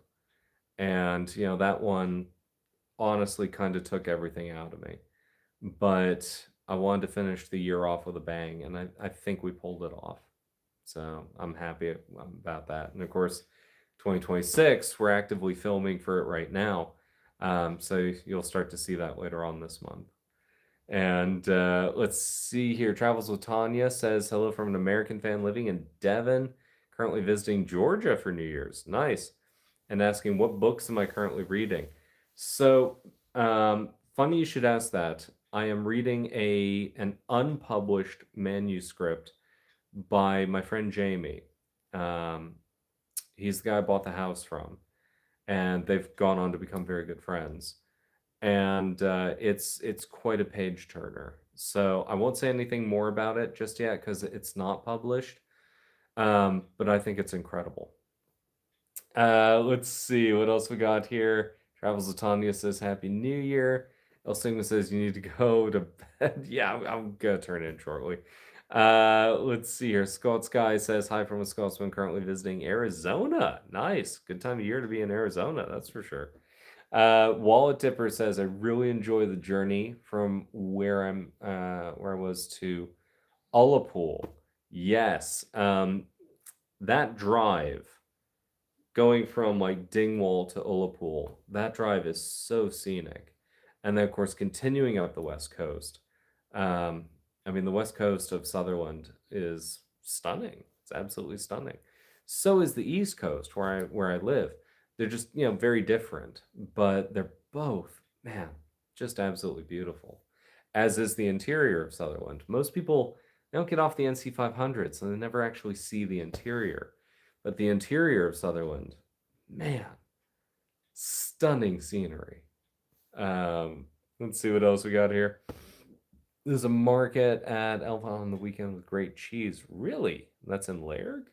And, that one honestly kind of took everything out of me. But I wanted to finish the year off with a bang, and I think we pulled it off. So I'm happy about that. And of course, 2026, we're actively filming for it right now. So you'll start to see that later on this month. And let's see here. Travels with Tanya says, hello from an American fan living in Devon, currently visiting Georgia for New Year's. Nice. And asking, what books am I currently reading? So, funny you should ask that. I am reading an unpublished manuscript by my friend Jamie. He's the guy I bought the house from, and they've gone on to become very good friends. And it's quite a page turner. So I won't say anything more about it just yet because it's not published. But I think it's incredible. Let's see what else we got here. Travels with Tanya says Happy New Year. Elsinga says you need to go to bed. Yeah, I'm gonna turn in shortly. Let's see here. Scots Guy says hi from a Scotsman currently visiting Arizona. Nice. Good time of year to be in Arizona, that's for sure. Wallet Dipper says I really enjoy the journey from where I was to Ullapool. Yes. That drive going from like Dingwall to Ullapool, that drive is so scenic. And then of course continuing up the west coast. I mean, the west coast of Sutherland is stunning. It's absolutely stunning. So is the east coast where I live. They're just, very different, but they're both, man, just absolutely beautiful. As is the interior of Sutherland. Most people, they don't get off the NC 500, so they never actually see the interior. But the interior of Sutherland, man, stunning scenery. Let's see what else we got here. There's a market at Elva on the weekend with great cheese. Really? That's in Lairg?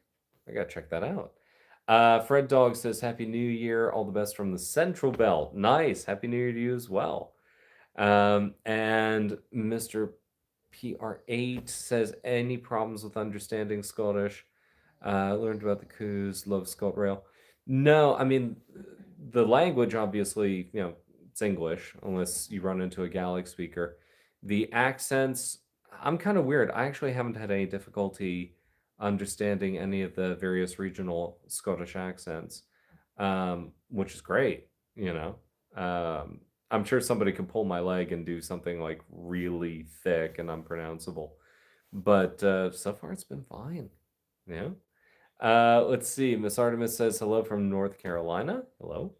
I gotta check that out. Fred Dog says, Happy New Year. All the best from the Central Belt. Nice. Happy New Year to you as well. And Mr. PR8 says, any problems with understanding Scottish? Learned about the coups, love ScotRail. No, I mean, the language, obviously, it's English, unless you run into a Gaelic speaker. The accents, I'm kind of weird. I actually haven't had any difficulty understanding any of the various regional Scottish accents, which is great, you know. I'm sure somebody can pull my leg and do something like really thick and unpronounceable, but so far it's been fine. Yeah. Let's see. Miss Artemis says hello from North Carolina. Hello.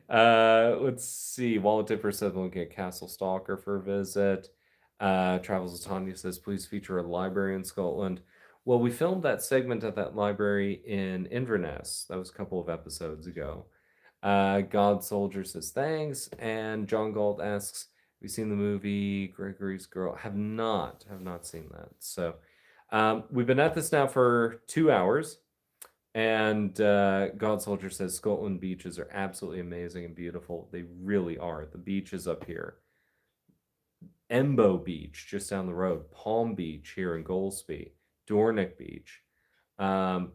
Let's see. Wallet Dipper says we'll get Castle Stalker for a visit. Travels with Tanya says please feature a library in Scotland. Well, we filmed that segment at that library in Inverness. That was a couple of episodes ago. God Soldier says thanks, and John Galt asks, "Have you seen the movie Gregory's Girl?" Have not seen that. So, we've been at this now for 2 hours, and God Soldier says Scotland beaches are absolutely amazing and beautiful. They really are. The beaches up here, Embo Beach just down the road, Palm Beach here in Golspie, Dornoch Beach, um,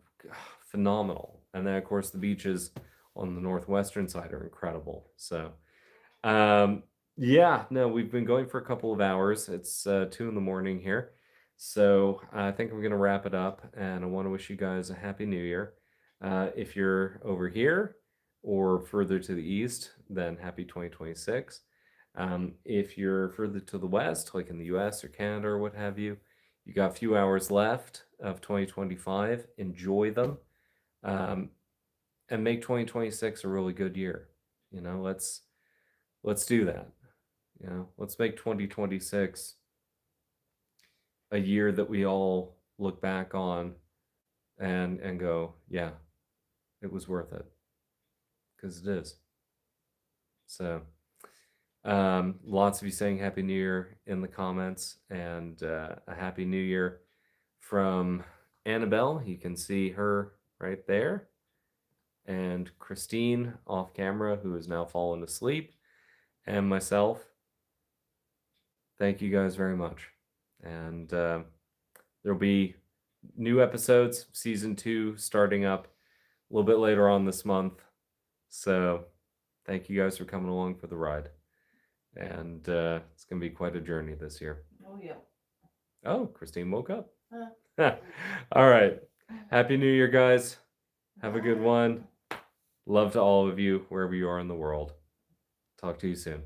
phenomenal. And then of course the beaches on the northwestern side are incredible. So, yeah, no, we've been going for a couple of hours. It's 2 in the morning here. So I think I'm going to wrap it up, and I want to wish you guys a happy new year. If you're over here or further to the east, then happy 2026. If you're further to the west, like in the US or Canada or what have you, you got a few hours left of 2025. Enjoy them. And make 2026 a really good year. Let's do that. Let's make 2026 a year that we all look back on and go, yeah, it was worth it, because it is. So, lots of you saying Happy New Year in the comments, and a Happy New Year from Annabelle. You can see her right there. And Christine off camera, who has now fallen asleep, and myself. Thank you guys very much. And there'll be new episodes, season 2, starting up a little bit later on this month. So thank you guys for coming along for the ride. And it's going to be quite a journey this year. Oh, yeah. Oh, Christine woke up. All right. Happy New Year, guys. Have a good one. Love to all of you, wherever you are in the world. Talk to you soon.